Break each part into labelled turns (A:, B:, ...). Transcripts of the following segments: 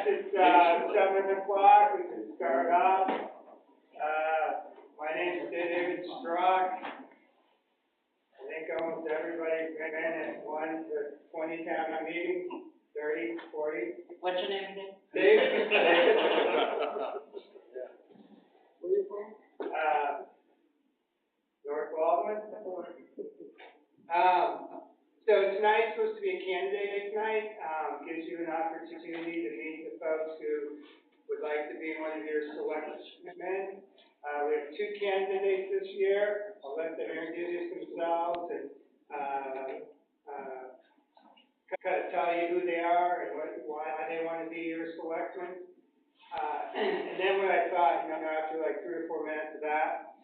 A: guess it's 7 o'clock. We can start off. My name is David Strzok. I think almost everybody's been at 1 to 20 town meetings, 30, 40.
B: What's your name again?
A: David.
B: Where are you from?
A: North Baldwin. So tonight's supposed to be a candidate night. Gives you an opportunity to meet the folks who would like to be one of your selectmen. We have 2 candidates this year. I'll let them introduce themselves and kind of tell you who they are and why they want to be your selectmen. And then what I thought, after like 3 or 4 minutes of that,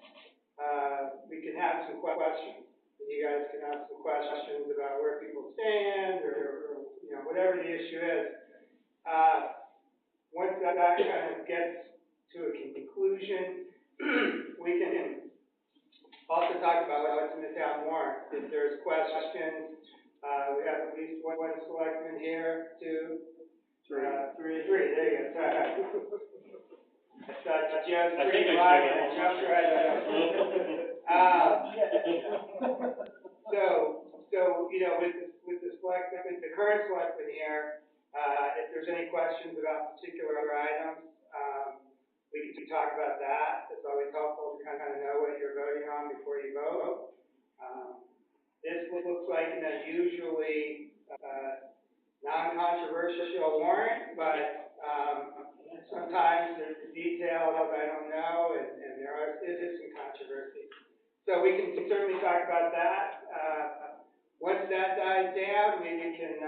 A: we can have some questions. And you guys can ask some questions about where people stand or whatever the issue is. Once that kind of gets to a conclusion, we can also talk about what's in the town warrant. If there's questions, we have at least one selectman here, 2, 3. There you go. Sorry. I thought Jeff's pretty live and I jumped right up. With the current selectman here, if there's any questions about particular items, we can talk about that. It's always helpful to kind of know what you're voting on before you vote. This looks like an unusually non-controversial warrant, but sometimes there's details I don't know, and there is some controversy. So we can certainly talk about that. Once that dies down, we can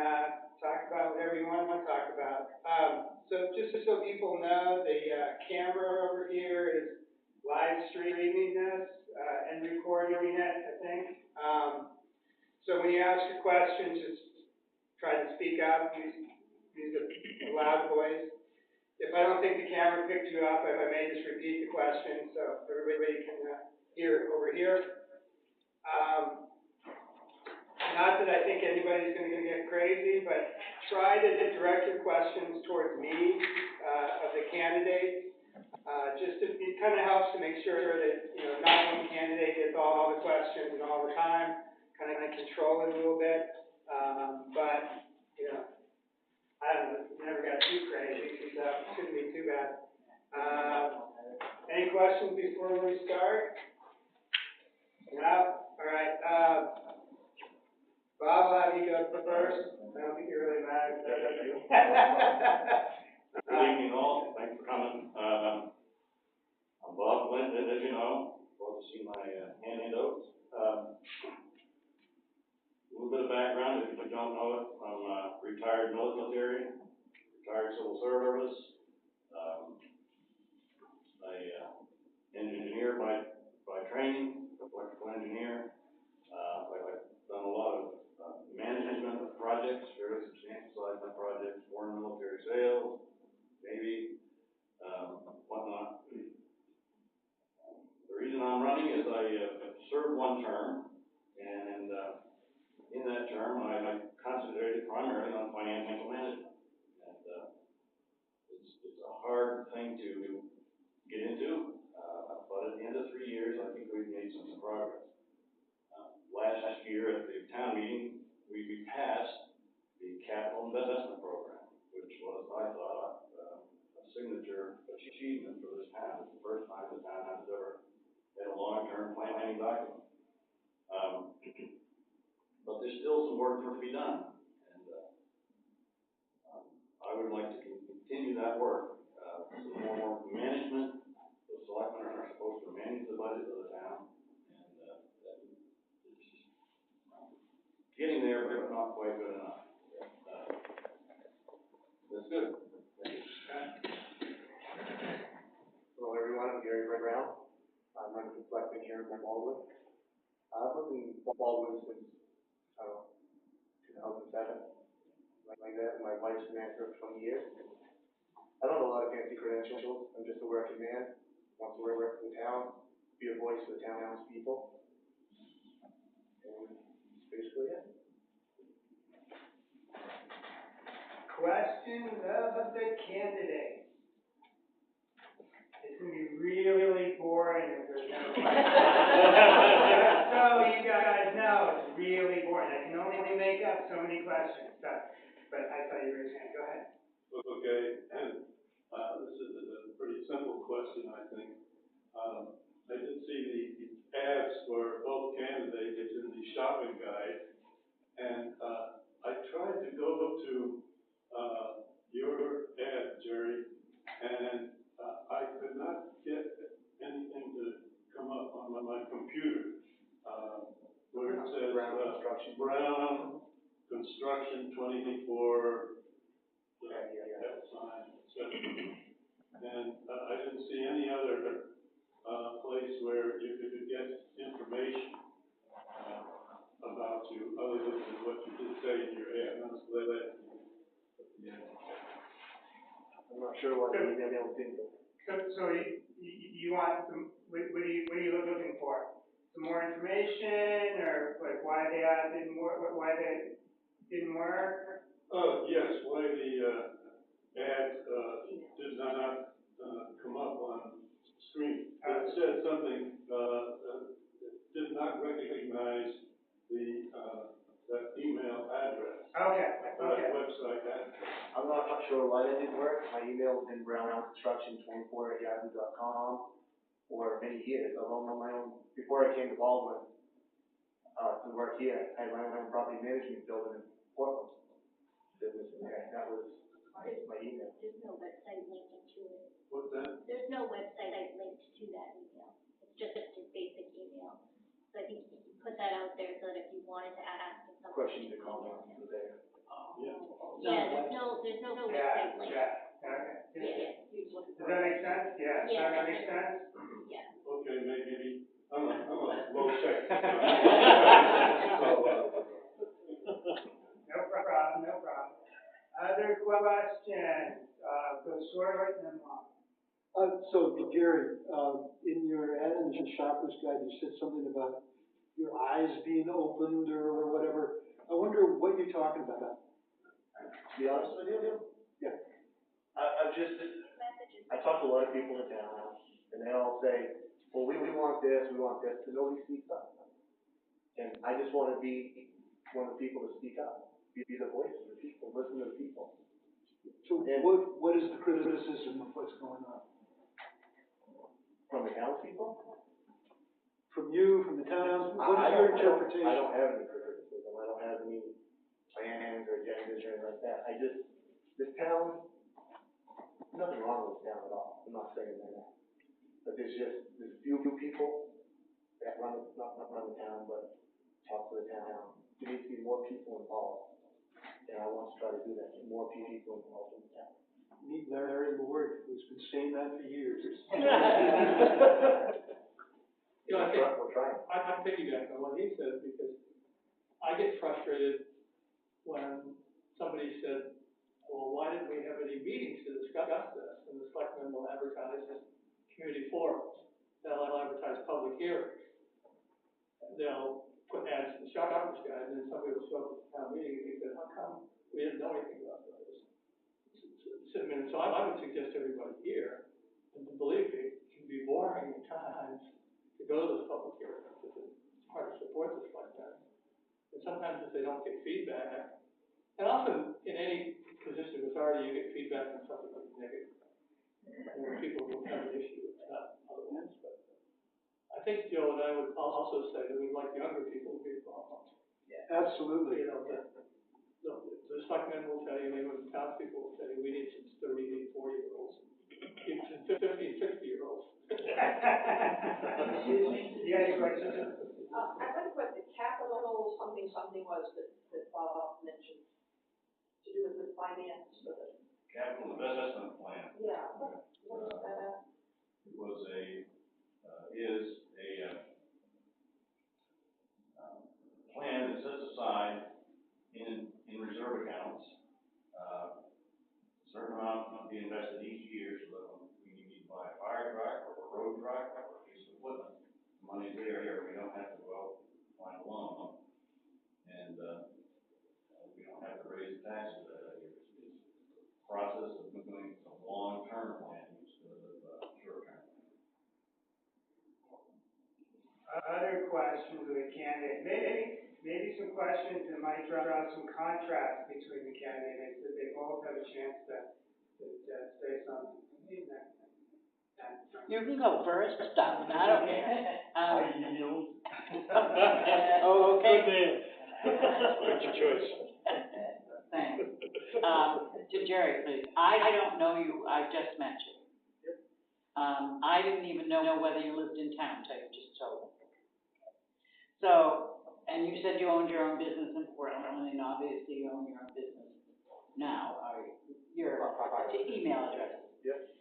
A: talk about whatever you want to talk about. So just so people know, the camera over here is live streaming this and recording it, I think. So when you ask your questions, just try to speak up, use a loud voice. If I don't think the camera picked you up, I may just repeat the question so everybody can hear it over here. Not that I think anybody's going to get crazy, but try to direct your questions towards me, of the candidates. It kind of helps to make sure that, not one candidate gets all the questions and all the time, kind of control it a little bit. But, I don't know, it never got too crazy, so it shouldn't be too bad. Any questions before we start? No? All right. Bob, I'll have you go first. I don't think it really matters.
C: Good evening all. Thanks for coming. I'm Bob Flint, as you know. Love to see my handouts. A little bit of background, if you don't know it. I'm retired military, retired civil service. Engineer by training, electrical engineer. I've done a lot of management of projects, very substantial size of projects, foreign military sales, Navy, whatnot. The reason I'm running is I served 1 term, and in that term I concentrated primarily on financial management. And it's a hard thing to get into, but at the end of 3 years, I think we've made some progress. Last year at the town meeting, we passed the capital investment program, which was, I thought, a signature achievement for this town. It's the first time the town has ever had a long-term planning document. But there's still some work to be done, and I would like to continue that work. Some more management. The selectmen are supposed to manage the budget of the town, and getting there, but not quite good enough. That's good.
D: Hello everyone, I'm Gary Brown. I'm running for selectman here in Baldwin. I've lived in Baldwin since, 2007. Like that, my wife's been there for 20 years. I don't have a lot of fancy credentials. I'm just a working man. Wants to work for the town, be a voice for the town's people. And that's basically it.
A: Questions of the really boring. I can only make up so many questions, but I saw you raise your hand. Go ahead.
E: Okay, and, this is a pretty simple question, I think. I did see the ads for both candidates in the shopping guide, and, I tried to go to, your ad, Jerry, and, I could not get anything to come up on my computer, where it says, Brown Construction 24, that sign, et cetera. And, I didn't see any other, place where you could get information, about you, other than what you did say in your ad. And I was glad that, yeah.
D: I'm not sure why the email didn't go.
A: So you want some, what are you looking for? Some more information, or like why the ad didn't work, why they didn't work?
E: Yes, why the, ad, did not, come up on screen. It said something, did not recognize the, that email address.
A: Okay.
E: That website address.
D: I'm not sure why that didn't work. My email's been brownconstruction24@yahoo.com for many years. I've owned my own, before I came to Baldwin, to work here, I had my own property management building in Portland. Business in there, that was my email.
F: There's no website linked to it.
E: What's that?
F: There's no website linked to that email. It's just a basic email. So I think you can put that out there so that if you wanted to ask something.
D: Question to call me there.
F: Yeah, there's no website link.
A: Okay.
F: Yeah.
A: Does that make sense? Yeah. Does that make sense?
F: Yeah.
E: Okay, maybe, I'm a low tech.
A: No problem. Other questions? Go short and then long.
G: So Gary, in your ad in the shopper's guide, you said something about your eyes being opened or whatever. I wonder what you're talking about.
D: To be honest with you?
G: Yeah.
D: I talk to a lot of people in town, and they all say, well, we want this, but nobody speaks up. And I just want to be one of the people to speak up, be the voice of the people, listen to the people.
G: So what is the criticism of what's going on?
D: From the townspeople?
G: From you, from the town? What is your interpretation?
D: I don't have any criticism. I don't have any plans or agendas or anything like that. This town, nothing wrong with this town at all. I'm not saying that. But there's a few people that not run the town, but talk to the town. There needs to be more people involved. And I want to try to do that, get more people involved in the town.
G: Meet Larry Lord, who's been saying that for years.
H: You know, I think,
D: We're trying.
H: I'm piggybacking on what he said, because I get frustrated when somebody said, well, why didn't we have any meetings to discuss this? And the selectmen will advertise community forums, they'll advertise public hearings, they'll put ads in the shopper's guide, and then somebody will show up at the town meeting and he said, how come we didn't know anything about this? So I would suggest to everybody here, and believe me, it can be boring at times to go to those public hearings, because it's hard to support this like that. And sometimes if they don't get feedback, and often in any position of authority, you get feedback on something that's negative. And when people will have an issue with that, other ones, but I think Joe and I would also say that we'd like younger people to be involved.
G: Absolutely.
H: You know, the selectmen will tell you, maybe the townspeople will tell you, we need some 30, 40-year-olds, even some 50, 60-year-olds.
A: Excuse me? Yeah, your question?
B: I wonder what the capital something was that Bob mentioned to do with the finance for the.
C: Capital investment plan.
B: Yeah, what was that?
C: It was is a plan that sets aside in reserve accounts, a certain amount must be invested each year, so that when we need to buy a fire truck or a road truck or a piece of equipment, the money's there, we don't have to go out and find a loan, and we don't have to raise taxes that year. It's a process of doing a long-term plan instead of short-term.
A: Other questions of the candidate? maybe some questions that might draw some contrast between the candidates, that they both have a chance to say something.
I: You can go first, Doug, I don't care.
D: I yield.
I: Oh, okay.
E: What's your choice?
I: Thanks. To Jerry, please. I don't know you, I just met you. I didn't even know whether you lived in town, till you just told me. So, and you said you owned your own business in Portland, and obviously you own your own business now, your email address.
D: Yep.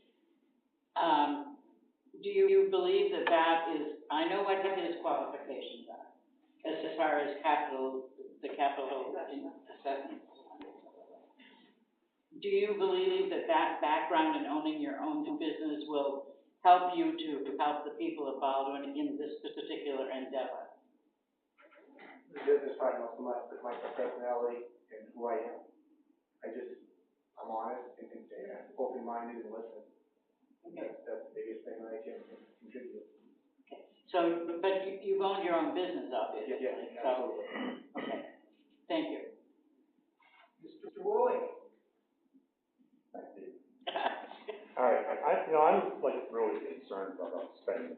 I: Do you believe that that is, I know what his qualifications are, as far as the capital assessment. Do you believe that background in owning your own business will help you to help the people of Baldwin in this particular endeavor?
D: The business part, most of my personality and who I am. I'm honest and open-minded and listen.
I: Okay.
D: That's the biggest thing that I can contribute.
I: Okay. So, but you've owned your own business, obviously.
D: Yeah,
I: So,
D: absolutely.
I: okay. Thank you.
A: Mr. Woolley?
J: All right, I'm like really concerned about spending.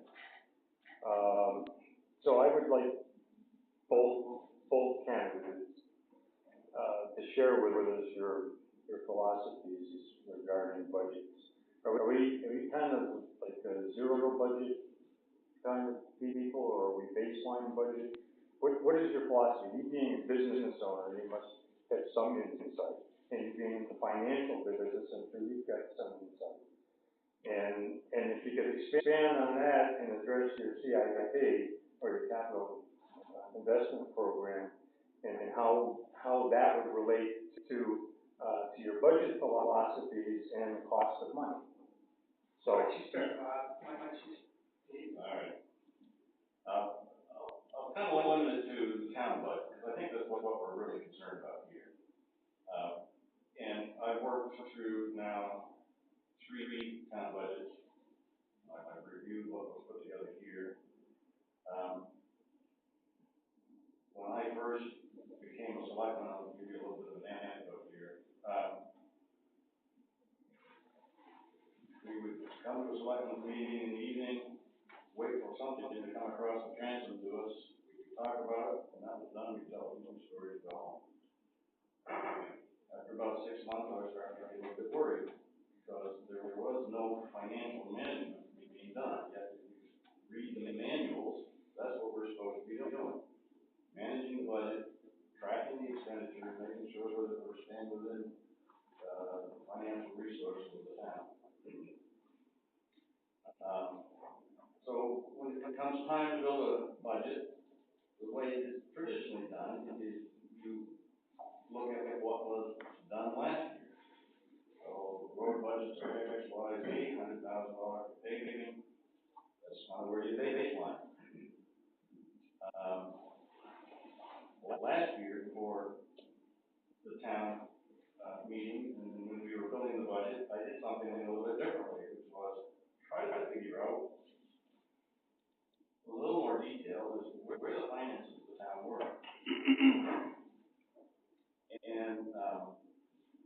J: So I would like both candidates, to share with us your philosophies regarding budgets. Are we kind of like a zero budget kind of people, or are we baseline budget? What is your philosophy? You being a business owner, you must have some insight. And you being in the financial business, I'm sure you've got some insight. And if you could expand on that and address your CIP or your capital investment program, and how that would relate to your budget philosophies and the cost of money. So.
A: Why don't you start, Bob? Why don't you?
C: All right. I'll kind of limit it to the town budget, because I think that's what we're really concerned about here. And I've worked through now 3 town budgets. I've reviewed what was put together here. When I first became a selectman, I'll give you a little bit of an anecdote here. We would come to a selectmen's meeting in the evening, wait for something to come across the transom to us. We could talk about it, and that was done. We'd tell them some stories to go home. After about 6 months, I was starting to get a little bit worried, because there was no financial management being done. Yet, if you read the manuals, that's what we're supposed to be doing. Managing the budget, tracking the expenditures, making sure that we're staying within the financial resources of the town. So when it comes time to build a budget, the way it's traditionally done is you look at what was done last year. So road budgets are X, Y, Z, $100,000 for paving. That's kind of where you baseline. Last year, for the town meeting, and when we were building the budget, I did something a little bit differently, which was try to figure out a little more detail as to where the finances of the town were. And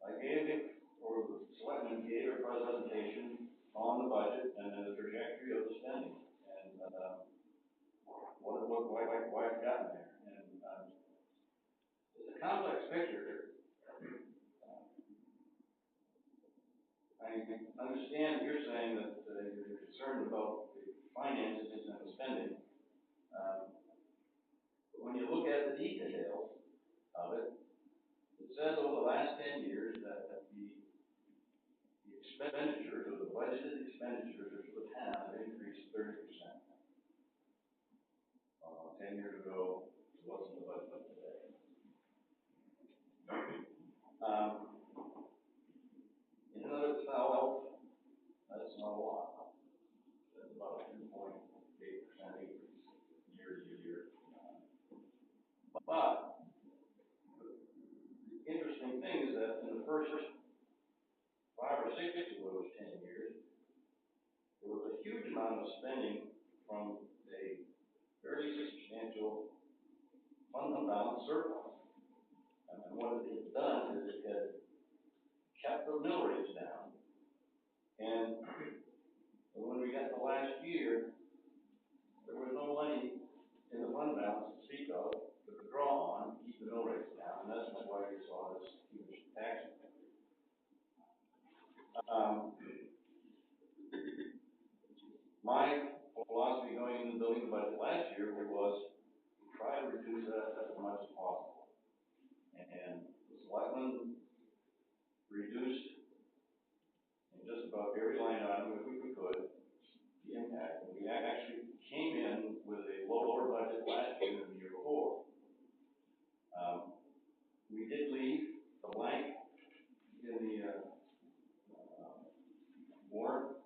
C: I gave, or the selectmen gave a presentation on the budget and then the trajectory of the spending, and what it looked like, why it got there. And it's a complex picture. I understand you're saying that you're concerned about the finances and the spending. But when you look at the details of it, it says over the last 10 years that the expenditures, or the budgeted expenditures for the town, have increased 30%. 10 years ago, it wasn't the budget today. In and of itself, that's not a lot. That's about a 2.8% increase year to year. But the interesting thing is that in the first 5 or 6 of those 10 years, there was a huge amount of spending from a fairly substantial fund balance surplus. And what it had done is it had kept the mill rates down. And when we got to last year, there was no money in the fund balance to speak of, to draw on, to keep the mill rates down, and that's why you saw this huge tax increase. My philosophy going into the building budget last year was to try to reduce that as much as possible. And the selectmen reduced in just about every line item if we could the impact. And we actually came in with a lower budget last year than the year before. We did leave the blank in the warrant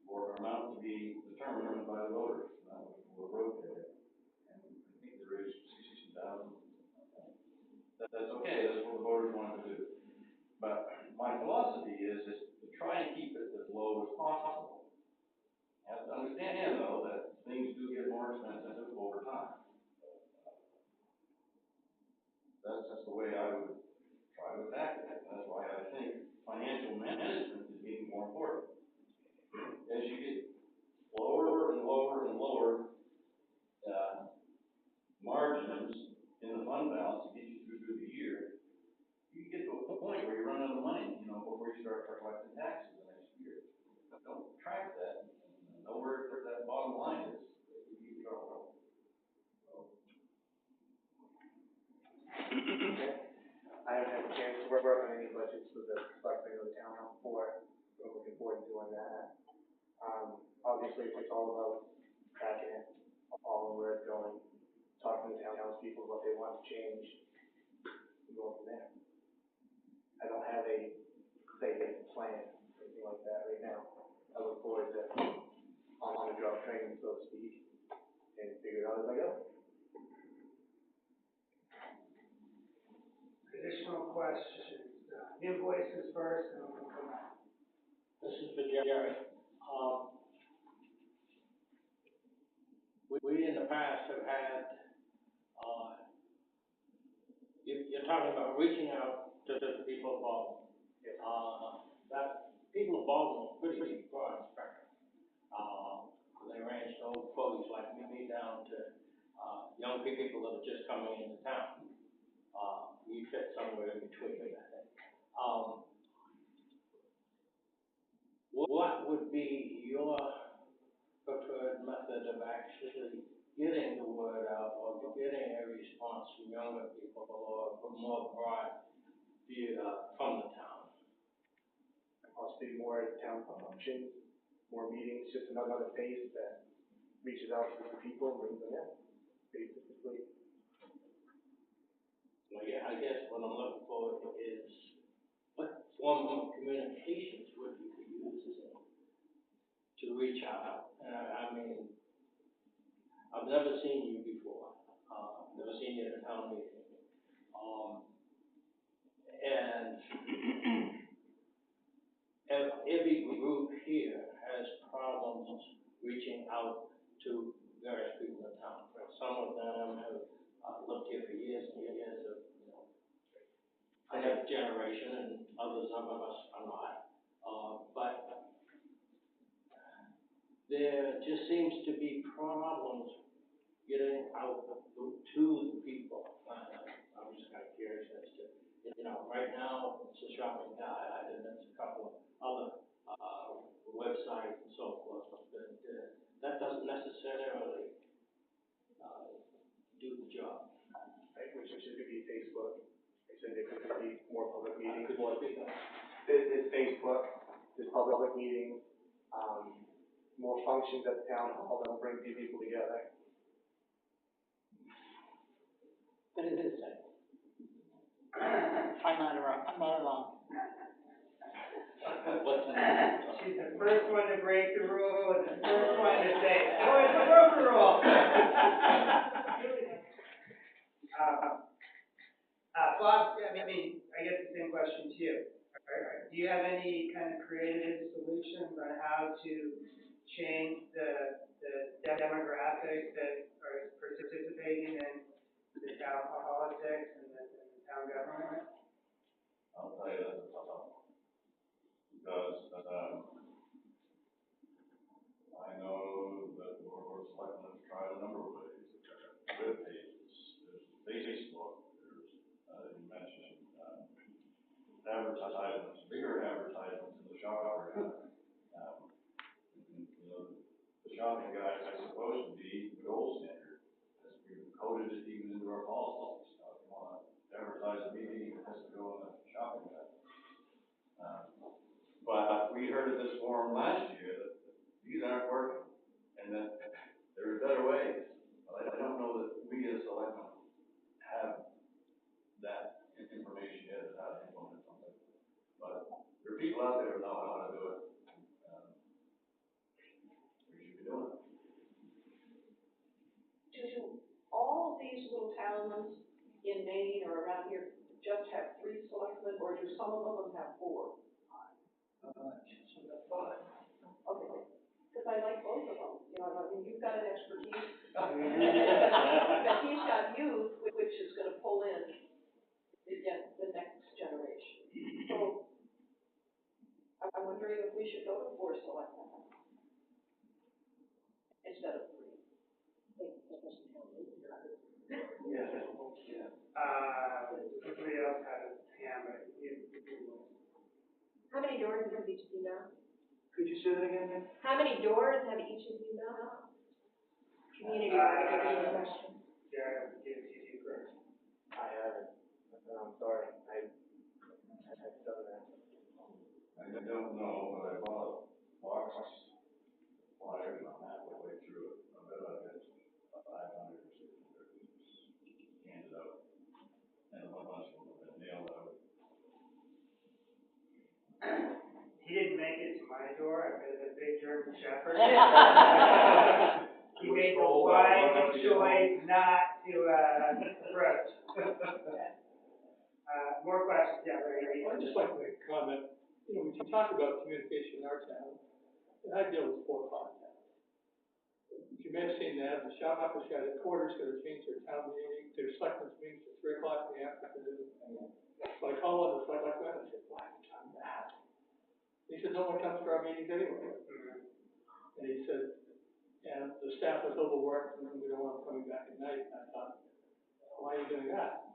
C: for amount to be determined by the voters. We wrote there, and I think there is 60,000. That's okay. That's what the voters wanted to do. But my philosophy is to try and keep it as low as possible. You have to understand, though, that things do get more expensive over time. That's the way I would try to attack it. That's why I think financial management is getting more important. As you get lower and lower and lower margins in the fund balance to get you through the year, you get to a point where you run out of money, before you start collecting taxes the next year. Don't track that. Know where that bottom line is. You get in trouble.
D: I haven't had a chance to work on any budgets for the selectmen of the town before. I'm looking forward to doing that. Obviously, it's all about tracking it, all where it's going, talking to townspeople what they want to change, and going from there. I don't have a plan, anything like that right now. I look forward to on-the-job training, so to speak, and figure it out as I go.
A: Additional questions? Invoices first, and then we'll come back.
K: This is for Jerry. We in the past have had, you're talking about reaching out to the people involved. That people involved in a pretty broad spectrum. They range to old folks like me down to young people that are just coming into town. We fit somewhere in between, I think. What would be your preferred method of actually getting the word out or getting a response from younger people or from more broad view from the town?
D: Possibly more town functions, more meetings, just another face that reaches out to the people and brings them in, basically.
K: Well, yeah, I guess what I'm looking for is what form of communications would you use to reach out? I mean, I've never seen you before. Never seen you at a town meeting. And every group here has problems reaching out to various people in town. Some of them have lived here for years and years of, I have generation, and others of us are not. But there just seems to be problems getting out to the people. I'm just kind of curious as to, right now it's a shopping guide, and there's a couple of other websites and so forth. But that doesn't necessarily do the job.
D: Which could be Facebook. I said there could be more public meetings.
K: There's
D: Facebook, there's public meetings, more functions at the town hall that will bring people together.
I: But it is safe. I'm not alone.
K: What's next?
A: She's the first one to break the rule, and the first one to say, oh, it's a broken rule. Bob, I guess the same question to you. Do you have any kind of creative solutions on how to change the demographic that are participating in the town politics and the town government?
C: I'll tell you that's a tough one. Because, I know that the board of selectmen have tried a number of ways. Web pages, there's Facebook, there's, you mentioned, advertisements, bigger advertisements in the shopper guide. You know, the shopping guide is supposed to be the gold standard, as we've coded it even into our policies. If you want to advertise a meeting, it has to go in the shopping guide. But we heard at this forum last year that these aren't working, and that there are better ways. But I don't know that we as selectmen have that information yet as how to implement something. But there are people out there who know how to do it. We should be doing it.
B: Do all these little towns in Maine or around here just have 3 selectmen, or do some of them have 4? Okay, because I like both of them, you know, I mean, you've got an expertise. But he's got youth, which is gonna pull in, again, the next generation. So, I'm wondering if we should go to 4 selectmen instead of 3.
A: Somebody else had a hand, but you.
L: How many doors have each of you known?
G: Could you say that again?
L: How many doors have each of you known? Community organization question.
A: Yeah, give it to you first.
D: I haven't, I'm sorry, I've done that.
C: I don't know, but I bought a box flyer and I'm halfway through it. I bet I've got 500 or 600 handed out. And a bunch of them have been nailed out.
A: He didn't make it to my door, I bet a big German Shepherd. He made the wise choice not to, approach. More questions, yeah, Larry.
H: I'd just like to make a comment. You know, we talk about communication in our town, and I deal with 4 or 5 towns. You may have seen that, the Shopper's Guide headquarters going to change their town meeting, their selectmen's meetings to 3 o'clock in the afternoon. So I called on the selectman and I said, why have you done that? He said, no one comes to our meetings anyway. And he said, and the staff was overworked and we don't want them coming back at night. And I thought, why are you doing that?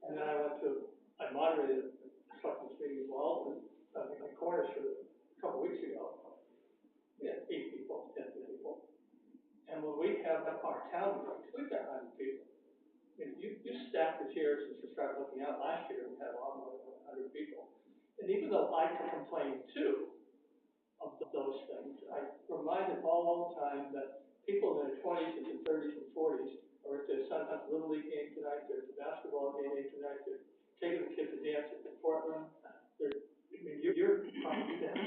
H: And then I moderated a selectmen's meeting as well, in Cornish a couple weeks ago. We had 8 people, 10 people. And when we have our town meetings, we've got 100 people. I mean, you stack the chairs and just start looking out. Last year, we had a lot more than 100 people. And even though I can complain too of those things, I remind them all the time that people in their 20s and 30s and 40s are at their son's Little League game tonight, they're at the basketball game tonight, they're taking the kids to dance in Portland. You're probably there.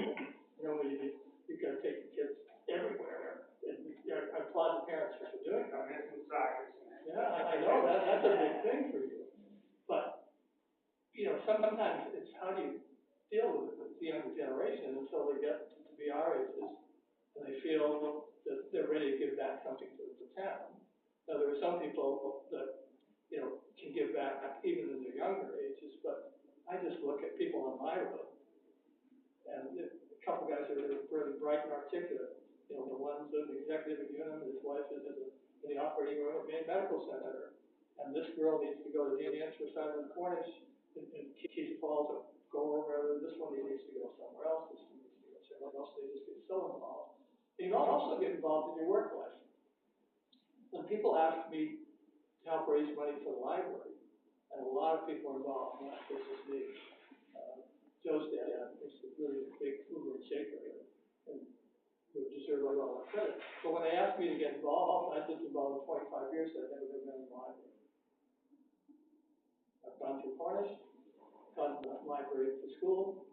H: You know, you gotta take the kids everywhere. And I applaud the parents for doing that.
A: I'm missing soccer tonight.
H: Yeah, I know, that's a big thing for you. But, you know, sometimes it's how do you deal with the younger generation until they get to be our ages and they feel that they're ready to give back something to the town. Now, there are some people that, you know, can give back even in their younger ages, but I just look at people on my road and a couple guys that are really bright and articulate. You know, the one's an executive at Unum, his wife is in the operating room at Maine Medical Center. And this girl needs to go to the answer side of the Cornish and Keith Falls or go over, this one needs to go somewhere else, this one needs to go somewhere else, they just get so involved. And you also get involved in your work life. When people ask me to help raise money for the library, and a lot of people are involved, not just me. Joe's dad is really a big mover and shaker here, and would deserve a lot of credit. But when they ask me to get involved, I've been involved in 25 years, so I've never been in the library. I've gone through Cornish, gone to the library for school,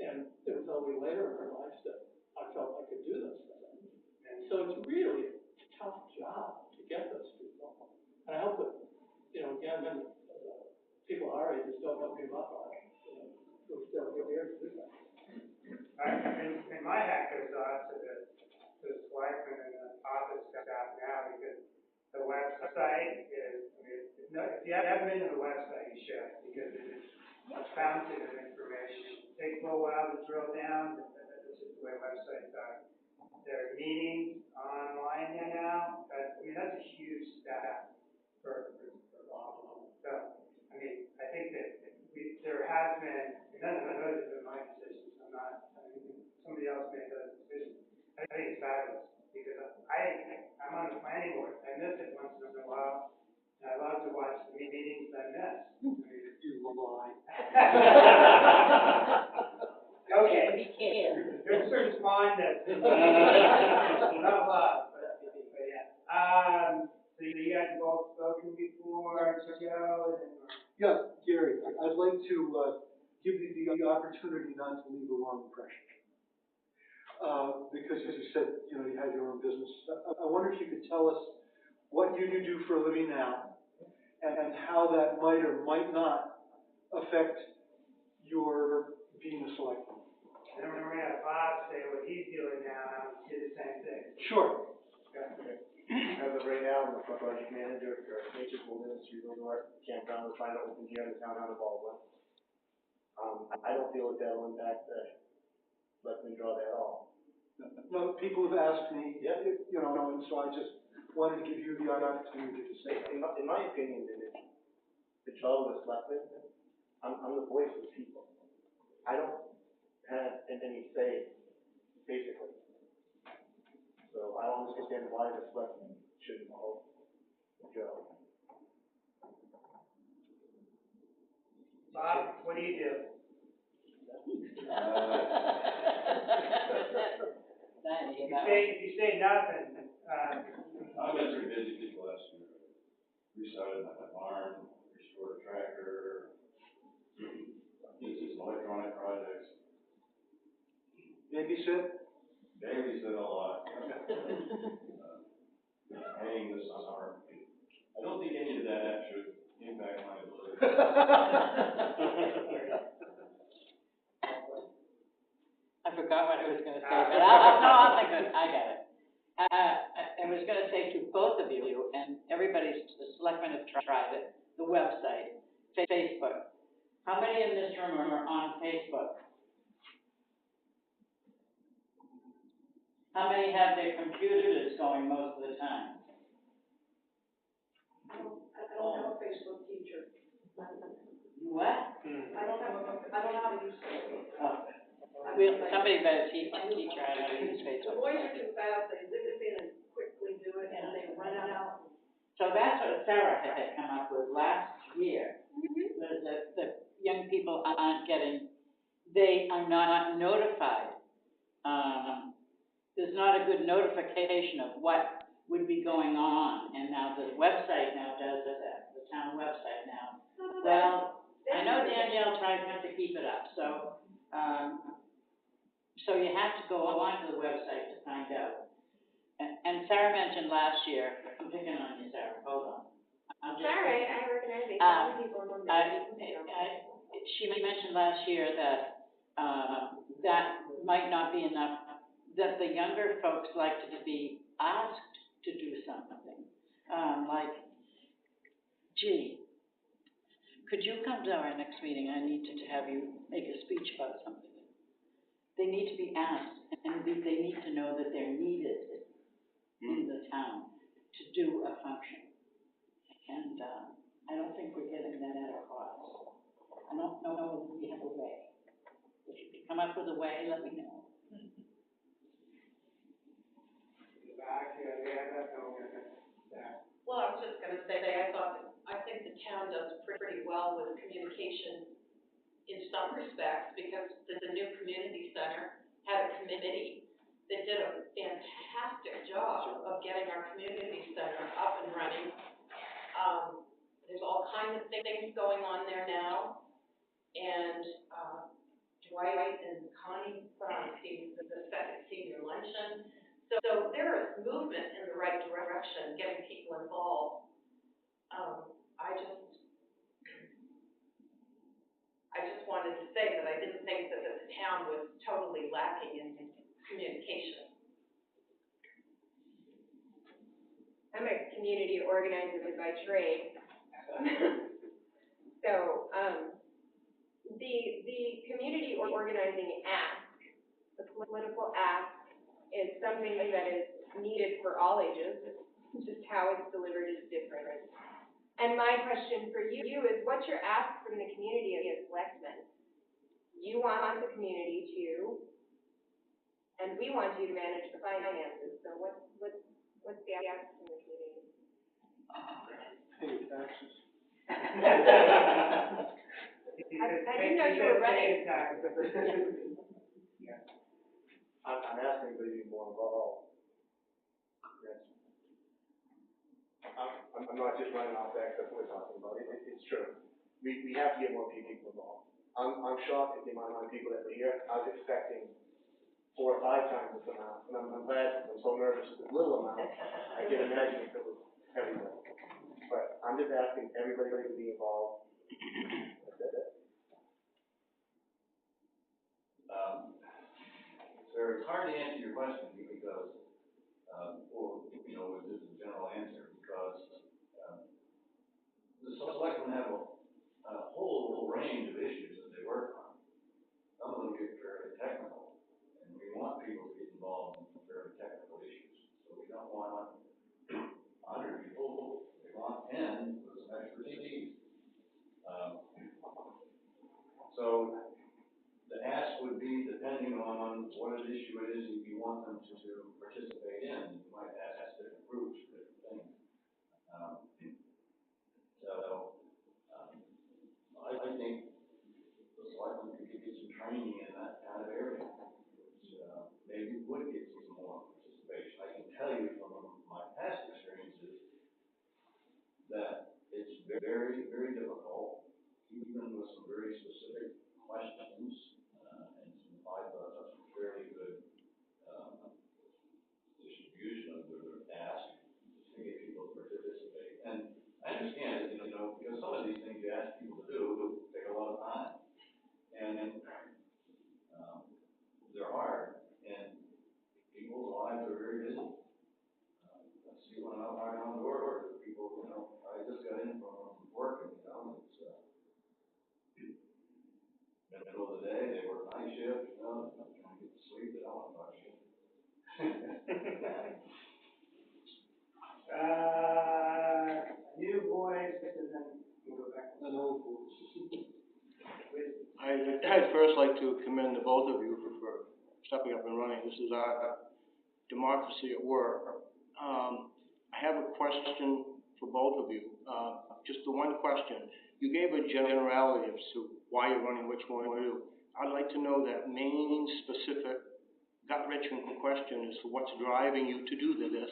H: and it was only later in our lives that I felt I could do those things. And so it's really a tough job to get those people. And I hope that, you know, again, people our ages don't give up on it. You know, we're still here to do that.
A: And my hat goes off to the selectmen and the office staff now, because the website is, I mean, no been to the website, you should, because it is a fountain of information. It takes a little while to drill down, but that's just the way websites are. There are meetings online now, that's a huge step for all. So, I mean, I think that there has been, and none of those have been my decisions, somebody else made those decisions. I think it's fabulous, because I'm on the planning board, I miss it once in a while, and I love to watch the meetings I miss.
G: You lie.
A: Okay.
I: We can.
A: There's a certain fondness. Not love, but yeah. So you guys have both spoken before, Joe, and
G: Yeah, Gary, I'd like to, give you the opportunity not to leave a wrong impression. Because as you said, you had your own business. I wonder if you could tell us what you do for a living now, and how that might or might not affect your being a selectman.
A: And then we're gonna have Bob say what he's doing now, and do the same thing.
G: Sure.
D: As of right now, I'm the project manager for Nature's Wilderness Resort Campground we're trying to open here in the town of Baldwin. I don't feel that that'll impact the Selectmen draw at all.
G: No, people have asked me,
D: Yeah.
G: And so I just wanted to give you the opportunity to say that.
D: In my opinion, the draw of the Selectmen, I'm the voice of the people. I don't have any say, basically. So I don't understand why the Selectmen should involve Joe.
A: Bob, what do you do? If you say nothing,
C: I've been pretty busy people last year. Restarted my barn, restored a tractor, did some electronic projects.
G: Babysit?
C: Babysit a lot. Hanging this summer. I don't think any of that should impact my ability.
I: I forgot what I was gonna say, but I'll think of it, I got it. I was gonna say to both of you, and everybody's, the selectmen have tried it, the website, Facebook. How many in this room are on Facebook? How many have their computers going most of the time?
B: I don't have a Facebook teacher.
I: What?
B: I don't know how to use Facebook.
I: Oh. Somebody better teach her how to use
B: The
I: Facebook.
B: boys are too fast, they zip in and quickly do it, and they run out.
I: So that's what Sarah had come up with last year, was that the young people aren't getting, they are not notified. There's not a good notification of what would be going on, and now the website now does that, the town website now. Well, I know Danielle tries not to keep it up, so, so you have to go onto the website to find out. And Sarah mentioned last year, I'm picking on you, Sarah, hold on.
L: Sorry, I recognize it, some people in one
I: She mentioned last year that, that might not be enough, that the younger folks like to be asked to do something. Like, gee, could you come to our next meeting? I need to have you make a speech about something. They need to be asked, and they need to know that they're needed in the town to do a function. And, I don't think we're getting that at a cost. I don't know if we have a way. If you could come up with a way, let me know.
B: Well, I was just gonna say, I think the town does pretty well with communication in some respects, because the new community center had a committee that did a fantastic job of getting our community center up and running. There's all kinds of things going on there now, and, Dwight and Connie put on the second senior luncheon. So there is movement in the right direction, getting people involved. I just wanted to say that I didn't think that the town was totally lacking in communication.
L: I'm a community organizer by trade. So, the community organizing ask, the political ask, is something that is needed for all ages, just how it's delivered is different. And my question for you is, what's your ask from the community as selectmen? You want the community to, and we want you to manage the finances, so what's the ask from the community?
G: Pay taxes.
L: I didn't know you were running.
A: Yeah.
D: I'm asking to be more involved. Yes. I'm not just running off that, that's what we're talking about, it's true. We have to get more people involved. I'm shocked at the amount of people that were here. I was expecting 4 or 5 times this amount, and I'm glad, I'm so nervous with this little amount. I can imagine if it was everybody. But I'm just asking everybody to be involved. That's it.
C: Sir, it's hard to answer your question because, or, you know, with just a general answer, because, the selectmen have a whole range of issues that they work on. Some of them get very technical, and we want people to get involved in very technical issues. So we don't want 100 people, we want 10 with some expertise. So the ask would be depending on what an issue it is you want them to participate in. You might ask different groups for different things. I think the selectmen could get some training in that kind of area. Maybe would get some more participation. I can tell you from my past experiences that it's very, very difficult, even with some very specific questions, and some fairly good distribution of the ask to get people to participate. And I understand that, you know, because some of these things you ask people to do take a lot of time, and they're hard, and people's lives are very busy. I see when I'm knocking on the door, people, you know, I just got in from work, and, you know, it's in the middle of the day, they work night shift, you know, I'm trying to get to sleep, they don't want to talk shit.
A: New voice, and then we'll go back.
G: An old voice.
M: I'd first like to commend the both of you for stepping up and running. This is our democracy at work. I have a question for both of you. Just the one question. You gave a generality as to why you're running, which one you do. I'd like to know that main specific gut-wrenching question as to what's driving you to do this.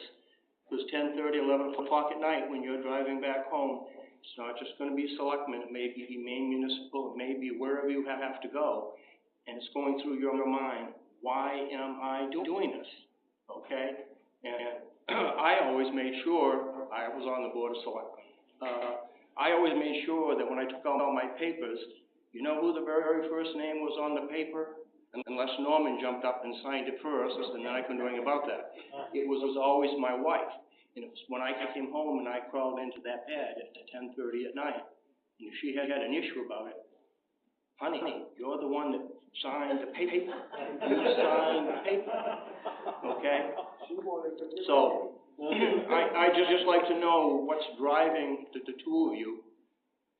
M: Because 10:30, 11 o'clock at night when you're driving back home, it's not just going to be selectmen, it may be Maine Municipal, it may be wherever you have to go, and it's going through your mind, why am I doing this, okay? And I always made sure, I was on the Board of Selectmen, I always made sure that when I took out all my papers, you know who the very first name was on the paper? Unless Norman jumped up and signed it first, and then I couldn't do anything about that. It was always my wife. And it was when I came home and I crawled into that bed at 10:30 at night, and if she had an issue about it, honey, you're the one that signed the paper. You signed the paper, okay? So, I just like to know what's driving the two of you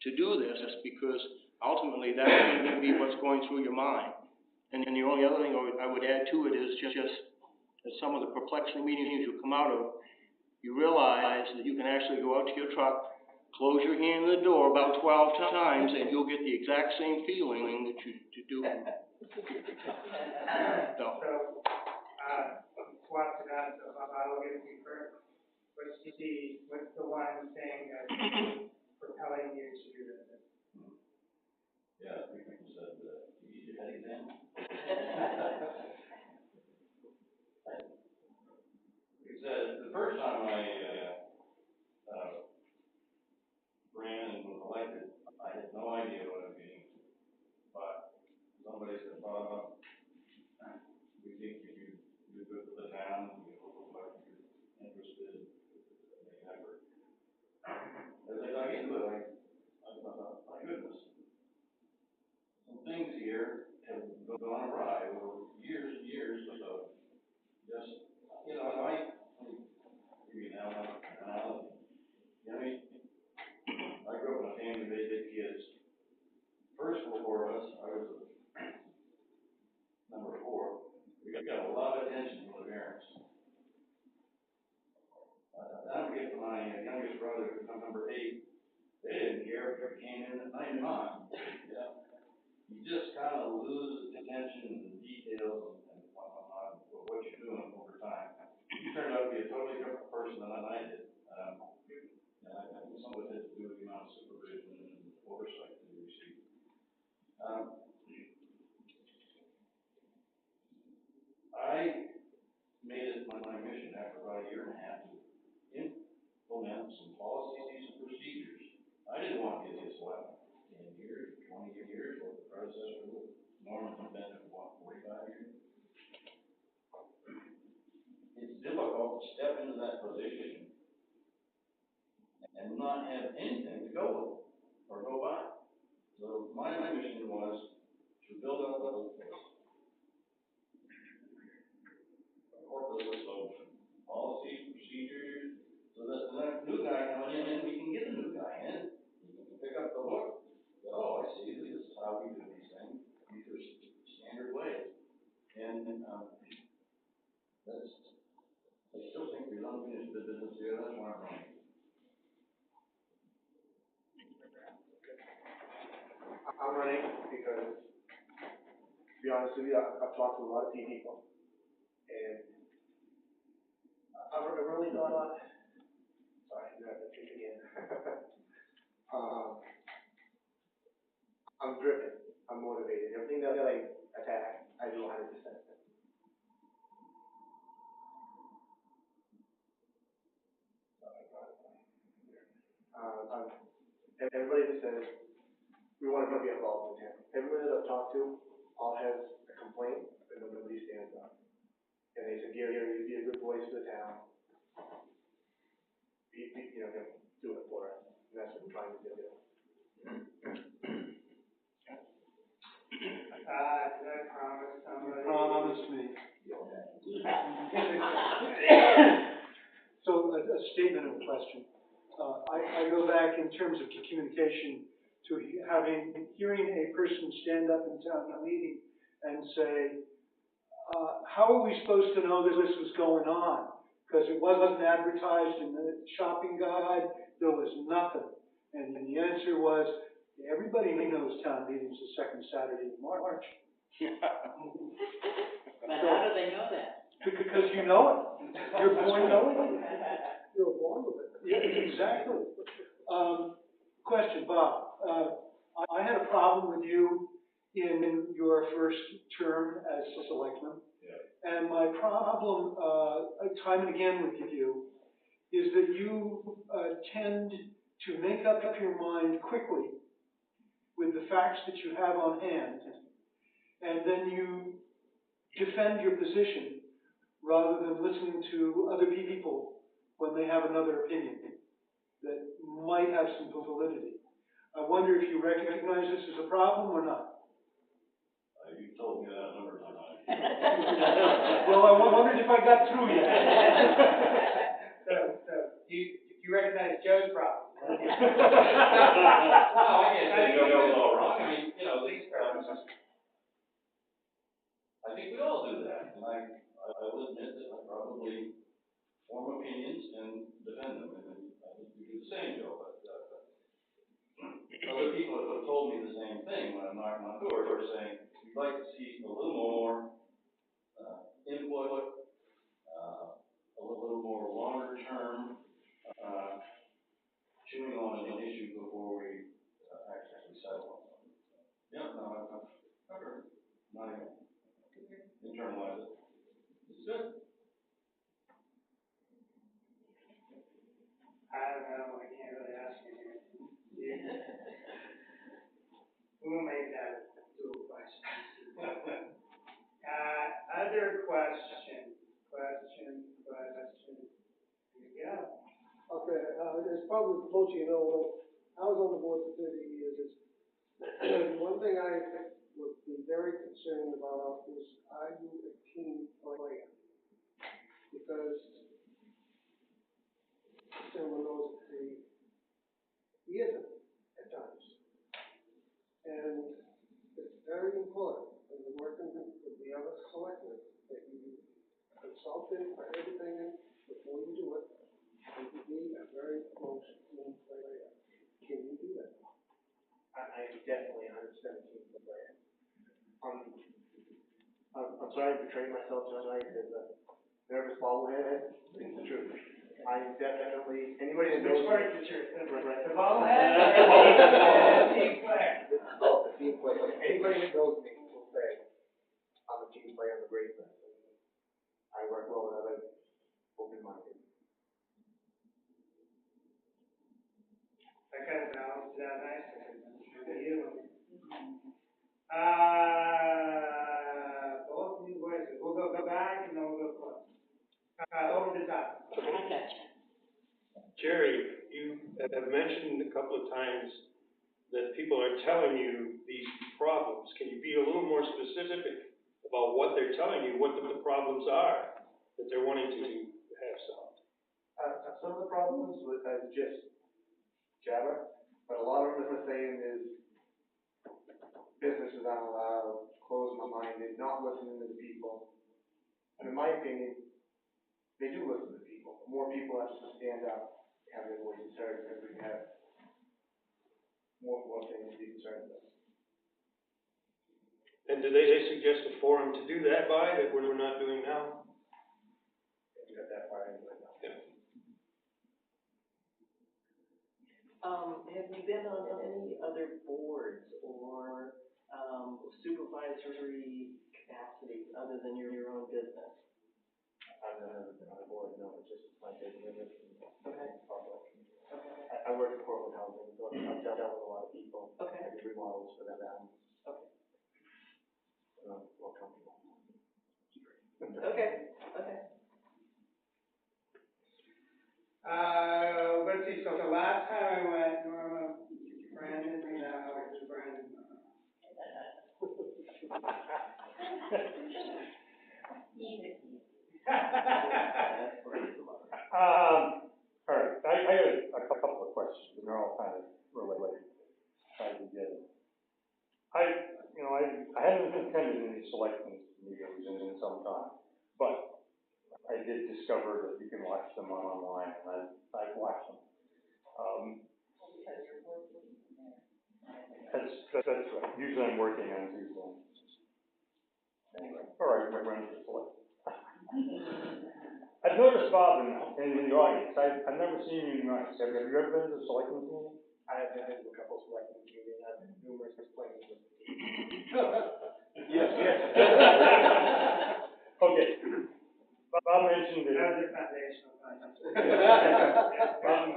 M: to do this, because ultimately that's going to be what's going through your mind. And the only other thing I would add to it is just that some of the perplexing meetings you come out of, you realize that you can actually go out to your truck, close your hand in the door about 12 times, and you'll get the exact same feeling that you do. So,
A: Swap to that, so I'll give you first. What's the one thing that's propelling you to do this?
C: Yeah, I think you said that you had exam. The first time I ran and was elected, I had no idea what I was getting into. But somebody said, Bob, we think you do good for the town, we look like you're interested in the effort. I said, I get to it. I thought, my goodness. gone awry over years and years of just, you know, I give you an analogy. You know, I grew up in a family of 8 kids. First 4 of us, I was number 4. We got a lot of attention from the parents. I don't get my youngest brother, number 8. They didn't care if it came in at 9 o'clock. Yeah. You just kind of lose attention and details and whatnot, what you're doing over time. You turned out to be a totally different person than I did. And I think some of it has to do with the amount of supervision and oversight that you receive. I made it my mission after about a year and a half to implement some policies and procedures. I didn't want to get this left 10 years, 20 years, what the predecessor was. Norman had been for what, 45 years? It's difficult to step into that position and not have anything to go with or go by. So my mission was to build up a corpus of policies, procedures, so that the next new guy coming in, we can get a new guy in, we can pick up the hook. Oh, I see, this is how we do these things. These are standard ways. And that's, I still think we're unfinished business here, that's why I'm running.
D: I'm running because, to be honest with you, I've talked to a lot of people, and I'm really not, sorry, I'm gonna have to think again. I'm driven, I'm motivated, everything that I attack, I do 100%. Everybody that says, we want to be involved in town. Everybody that I've talked to all has a complaint, but nobody stands up. And they said, Gary, you'd be a good voice for the town. You know, do it for us. And that's what we're trying to do.
A: Did I promise somebody?
G: You promised me. So a statement of a question. I go back in terms of communication to hearing a person stand up in town meeting and say, how are we supposed to know that this was going on? Because it wasn't advertised in the shopping guide, there was nothing. And the answer was, everybody knows town meeting's the second Saturday of March.
I: But how do they know that?
G: Because you know it. You're born knowing it. You're born with it. Yeah, exactly. Question, Bob. I had a problem with you in your first term as a selectman.
C: Yeah.
G: And my problem, time and again with you, is that you tend to make up your mind quickly with the facts that you have on hand, and then you defend your position rather than listening to other people when they have another opinion that might have some validity. I wonder if you recognize this as a problem or not.
C: You told me that a number of times.
G: Well, I wondered if I got through yet.
A: So you recognize Joe's problem?
C: No, I can't say Joe's all wrong. I mean, you know, I think we all do that. And I will admit that I probably form opinions and defend them. And I think you do the same, Joe. But other people have told me the same thing when I'm knocking on doors, saying, we'd like to see a little more input, a little more longer term chewing on an issue before we actually settle on something. Yeah, no, I've heard. Not even internalize it. It's good.
A: I don't know, I can't really ask you. We'll make that a dual question. Other question. Here we go.
N: Okay, as probably most of you know, I was on the board for 30 years. It's One thing I would be very concerned about is, are you a team player? Because someone knows that he isn't at times. And it's very important when you're working with the other selectmen that you consult them for everything before you do it, and to be a very close team player. Can you do that?
D: I definitely understand the team player. I'm sorry to betray myself tonight as a nervous bobblehead. It's the truth. I definitely, anybody that knows. Which part is your, the bobblehead or team player? Oh, the team player. Anybody that knows me will say, I'm a team player, I'm a great person. I work well with others, open-minded.
A: I kind of balanced it out nicely. You. Both new voices. We'll go back and then we'll go close. Over the top.
E: Jerry, you have mentioned a couple of times that people are telling you these problems. Can you be a little more specific about what they're telling you, what the problems are that they're wanting to have solved?
D: Some of the problems with just Jabber, but a lot of them are saying is businesses aren't allowed, closed-minded, not listening to the people. And in my opinion, they do listen to people. More people have to stand up, have their voices heard, because we have more things to be concerned about.
E: And do they suggest a forum to do that by that we're not doing now?
D: You got that part in right now.
E: Yeah.
O: Have you been on any other boards or supervisory capacities other than your own business?
D: I've never been on a board, no, it's just my business.
O: Okay.
D: Public.
O: Okay.
D: I work in corporate housing, so I've dealt with a lot of people.
O: Okay.
D: I do remodels for them.
O: Okay.
D: And I'm more comfortable.
O: Okay. Okay.
A: Let's see, so the last time I went, Norma, Brandon, it's Brandon.
J: All right, I got a couple of questions, and they're all kind of related, tied together. I haven't attended any selectmen meetings in some time, but I did discover that you can watch them online, and I've watched them. That's right. Usually I'm working on Tuesday. Anyway, all right, we're running to select. I've noticed Bob in the audience. I've never seen you in the audience. Have you ever been to a selectmen's meeting?
D: I have been to a couple of selectmen's meetings. I've been to numerous places.
J: Yes. Okay. Bob mentioned that.
A: That was your foundational concept.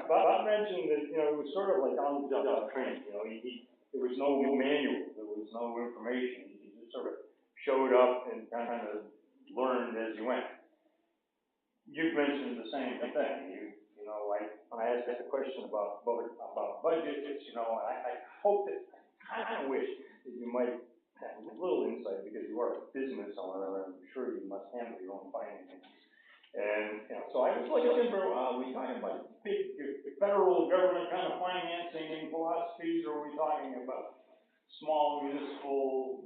J: Bob mentioned that, it was sort of like on-the-job training, there was no manual, there was no information, he just sort of showed up and kind of learned as you went. You've mentioned the same thing, when I asked that question about budgets, I hope that, I kind of wish that you might have a little insight, because you are a business owner, and I'm sure you must handle your own finances. And, so I was looking for, are we talking about big federal government kind of financing philosophies, or are we talking about small municipal,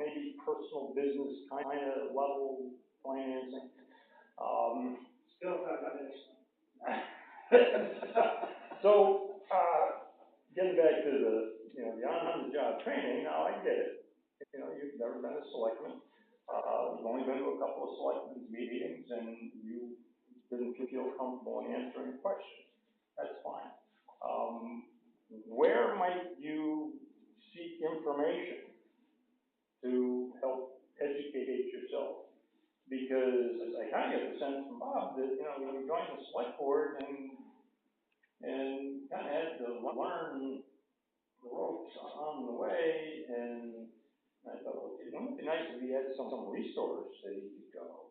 J: maybe personal business kind of level financing?
A: Still foundational.
J: So, getting back to the on-the-job training, now I get it. You've never been a selectman. You've only been to a couple of selectmen's meetings, and you didn't feel comfortable in answering questions. That's fine. Where might you seek information to help educate yourself? Because I kind of get the sense from Bob that, you joined the select board and kind of had to learn the ropes on the way, and I thought, well, wouldn't it be nice if he had some resource that he could go?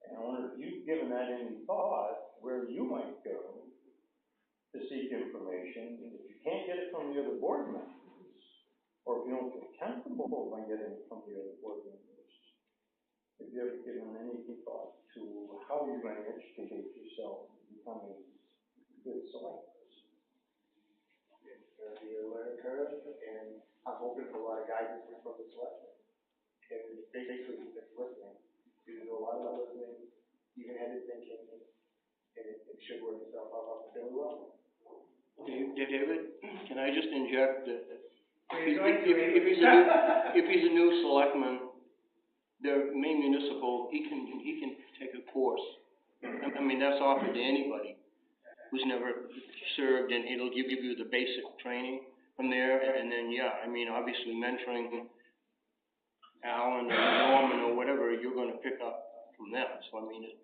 J: And I wonder if you've given that any thought, where you might go to seek information. If you can't get it from the other board members, or if you don't feel comfortable by getting it from the other board members, have you ever given any thought to how you're going to educate yourself in becoming a good select person?
D: It's gonna be a learning curve, and I'm open for a lot of guidance from the selectmen. And basically, it's listening. You do a lot of listening, even-handed thinking, and it should work itself out fairly well.
M: David, can I just inject that if he's a new selectman, the Maine Municipal, he can take a course. I mean, that's offered to anybody who's never served, and it'll give you the basic training from there, and then, yeah, I mean, obviously mentoring Alan or Norman or whatever, you're gonna pick up from them, so I mean,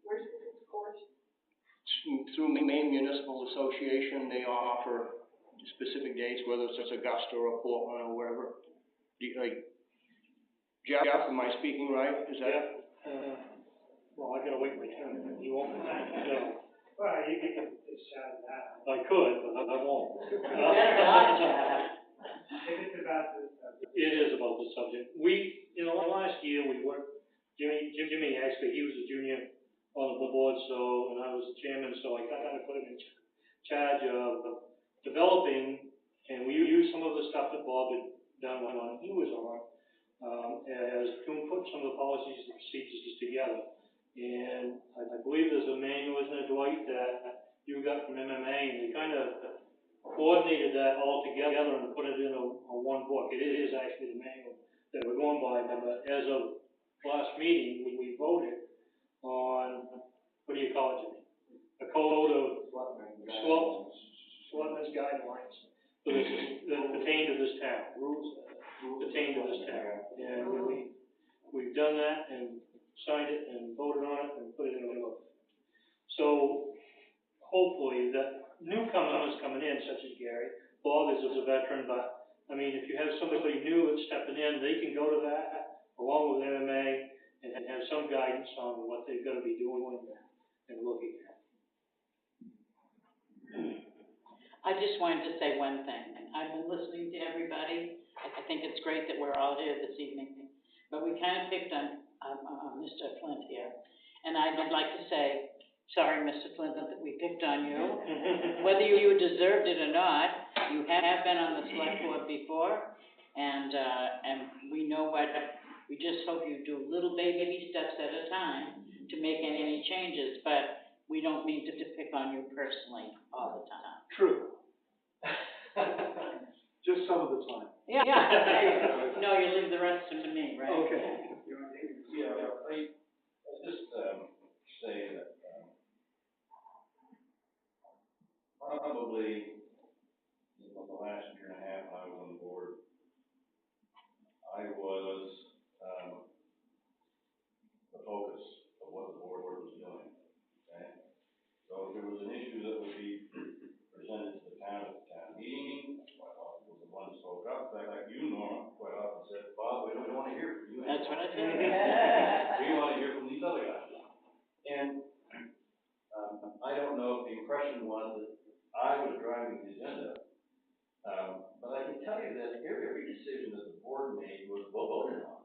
B: Where's this course?
M: through Maine Municipal Association, they offer specific dates, whether it's Augusta or Portland or wherever. Jeff, am I speaking right? Is that?
H: Well, I gotta wait my turn, you won't, no.
A: Well, you can just shout it out.
H: I could, but I won't.
A: If it's about this subject.
H: It is about the subject. We, in the last year, we worked, Jimmy actually, he was a junior on the board, so, and I was the chairman, so I kind of put him in charge of developing, and we used some of the stuff that Bob had done when he was on, as to put some of the policies and procedures together. And I believe there's a manual, isn't it, Dwight, that you got from MMA, and we kind of coordinated that all together and put it in a one book. It is actually the manual that we're going by, but as of last meeting, we voted on, what do you call it, Jimmy? A code of Selectmen's guidelines for this, that pertain to this town, rules that pertain to this town. And we've done that and signed it and voted on it and put it in a book. So hopefully that newcomers coming in, such as Gary, Bob is a veteran, but I mean, if you have somebody new that's stepping in, they can go to that along with MMA and have some guidance on what they've got to be doing and looking at.
I: I just wanted to say one thing. I've been listening to everybody. I think it's great that we're all here this evening, but we kind of picked on Mr. Flint here. And I'd like to say, sorry, Mr. Flint, that we picked on you. Whether you deserved it or not, you have been on the select board before, and we know what, we just hope you do little baby steps at a time to make any changes, but we don't mean to pick on you personally all the time.
G: True. Just some of the time.
I: Yeah, there you go. No, you leave the rest to me, right?
G: Okay.
C: Yeah, I just, say that, probably in the last year and a half when I was on the board, I was, the focus of what the board was doing, okay? So if there was an issue that would be presented to the town at the town meeting, quite often was the one that spoke up. In fact, you, Norm, quite often said, Bob, we don't want to hear from you.
I: That's what I said.
C: We want to hear from these other guys. And I don't know if the impression was that I was driving the agenda, but I can tell you that every decision that the board made was voted on.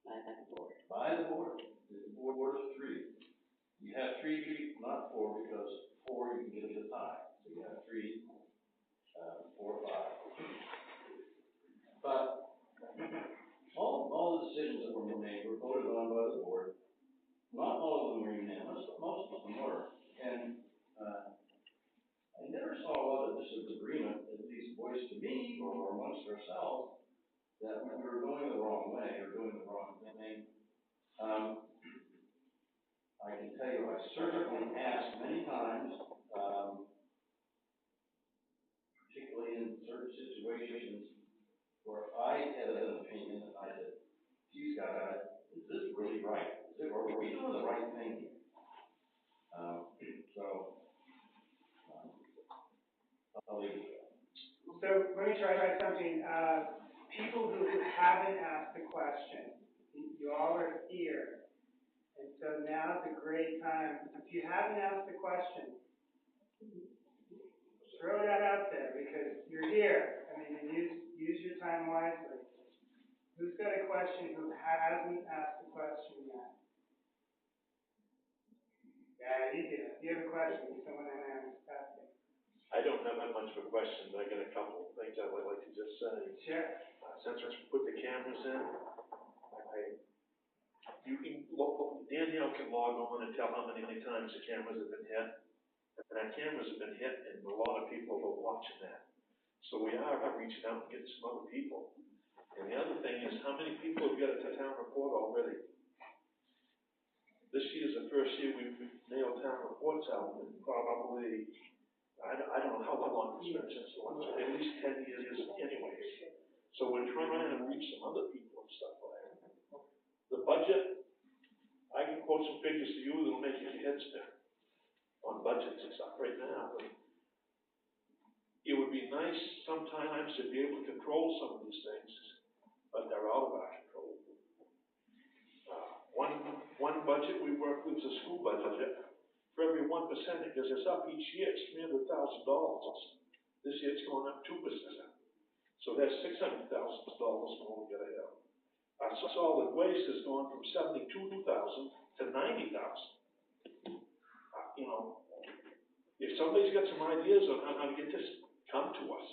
I: By the board.
C: By the board. The board of three. You have three, not four, because four you can get at a time. So you have three, 4 or 5. But all the decisions that were made were voted on by the board. Not all of them were unanimous, but most of them were. And I never saw a lot of disagreement, at least voiced to me or amongst ourselves, that we were going the wrong way or doing the wrong thing. I can tell you, I certainly asked many times, particularly in certain situations where I had an opinion, and I said, geez, guys, is this really right? Are we doing the right thing here? I'll leave it there.
A: So let me try something. People who haven't asked a question, you all are here. And so now's a great time. If you haven't asked a question, throw that out there because you're here. I mean, use your time wisely. Who's got a question who hasn't asked a question yet? Yeah, you do. You have a question, someone asking.
P: I don't have that much of a question, but I got a couple of things I would like to just say.
A: Sure.
P: Since we put the cameras in, you can Danielle can log on and tell how many times the cameras have been hit. And that cameras have been hit, and a lot of people are watching that. So we are reaching out and getting some other people. And the other thing is, how many people have got a town report already? This year's the first year we've nailed town reports out, and probably, I don't know how long it's been since, at least 10 years anyways. So we're trying to reach some other people and stuff like that. The budget, I can quote some figures to you that'll make your head spin on budgets and stuff right now. But it would be nice sometimes to be able to control some of these things, but they're out of our control. One budget we work with is a school budget. For every 1% it goes up each year, it's $300,000. This year it's going up 2%. So that's $600,000 more we gotta have. Our solid waste has gone from 72,000 to 90,000. You know, if somebody's got some ideas on how to get this, come to us.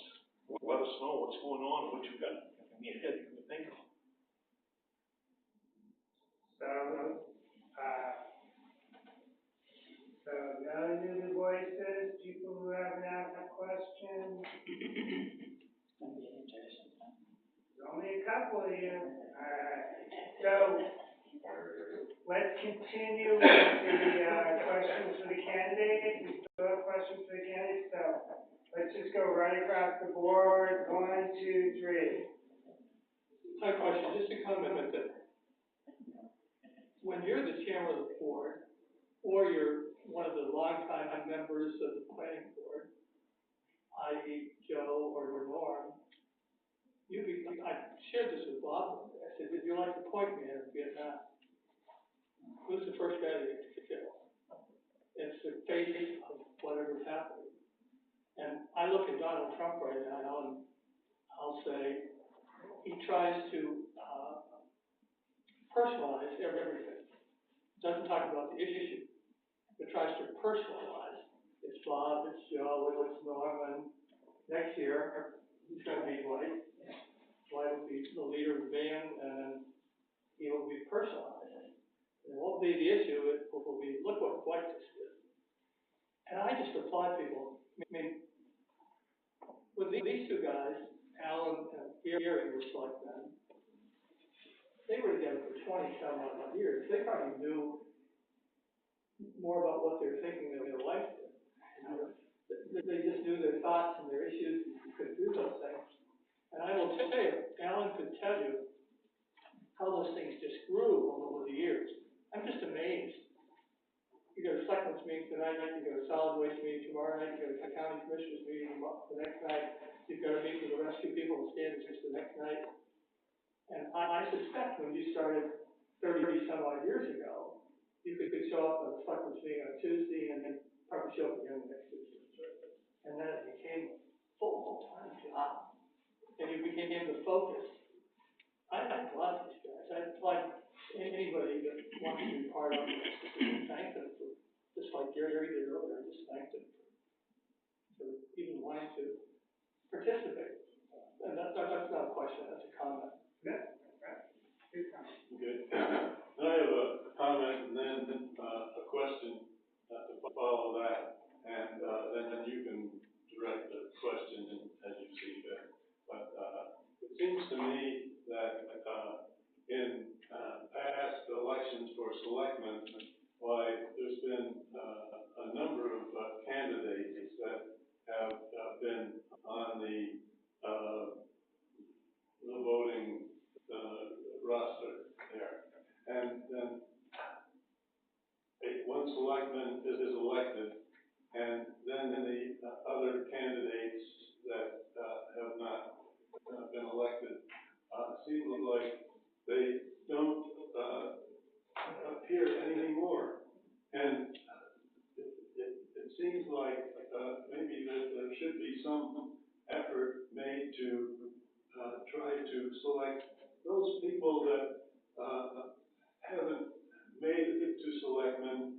P: Let us know what's going on, what you've got in your head you can think of.
A: So no new voices, people who haven't asked a question. There's only a couple of you. Alright, so let's continue with the questions for the candidates. We still have questions for the candidates, so let's just go right across the board. 1, 2, 3.
H: My question, just to comment with it. When you're the chairman of the board, or you're one of the longtime members of the planning board, i.e. Joe or Norm, I shared this with Bob. I said, would you like to point me in Vietnam? Who's the first guy to kill? It's the face of whatever's happening. And I look at Donald Trump right now, and I'll say he tries to personalize everything. Doesn't talk about the issue, but tries to personalize. It's Bob, it's Joe, it's Norman. Next year, he's going to be Dwight. Dwight will be the leader of the band, and he will be personalized. And it won't be the issue, it will be, look what Dwight just did. And I just applaud people. I mean, with these two guys, Alan and Gary were selectmen, they were together for 20-some odd years. They probably knew more about what they were thinking than their wife did. They just knew their thoughts and their issues and could do those things. And I will tell you, Alan could tell you how those things just grew over the years. I'm just amazed. You go to selectmen's meeting tonight, you go to solid waste meeting tomorrow night, you go to county commissioners meeting the next night, you've got to meet with the rescue people and standards the next night. And I suspect when you started 30-some odd years ago, you could show up at a selectmen's meeting on Tuesday and then probably show up again the next Tuesday. And then it became a full-time job. And you became the focus. I applaud these guys. I applaud anybody that wants to be part of this. Thank them for, just like Gary did earlier, just thank them for even wanting to participate. And that's not a question, that's a comment.
A: Yeah, right. Good comment.
E: Okay. I have a comment and then a question to follow that, and then you can direct the question as you see fit. But it seems to me that in past elections for selectmen, why there's been a number of candidates that have been on the voting roster there. And then one selectman is elected, and then the other candidates that have not been elected seem like they don't appear anymore. And it seems like maybe that there should be some effort made to made it to selectmen,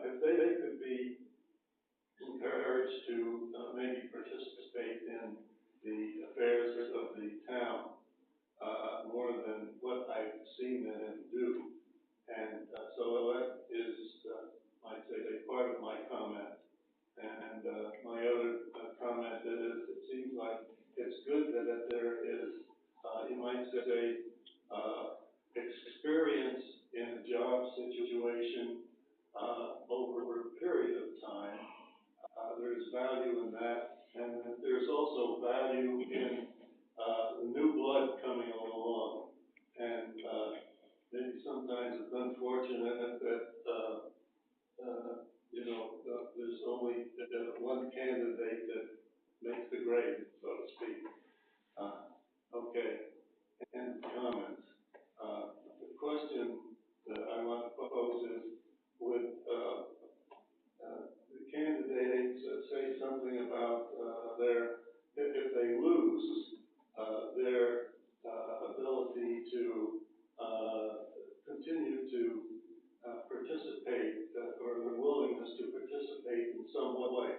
E: if they could be encouraged to, maybe participate in the affairs of the town, more than what I've seen them do. And, so that is, I'd say, part of my comment. And, my other comment is, it seems like it's good that there is, you might say, experience in a job situation, over a period of time. There's value in that, and there's also value in, the new blood coming along. And, maybe sometimes it's unfortunate that, you know, there's only one candidate that makes the grade, so to speak. Okay, and comments. The question that I want to pose is, would, the candidates say something about, if they lose, their, ability to, continue to, participate, or the willingness to participate in some way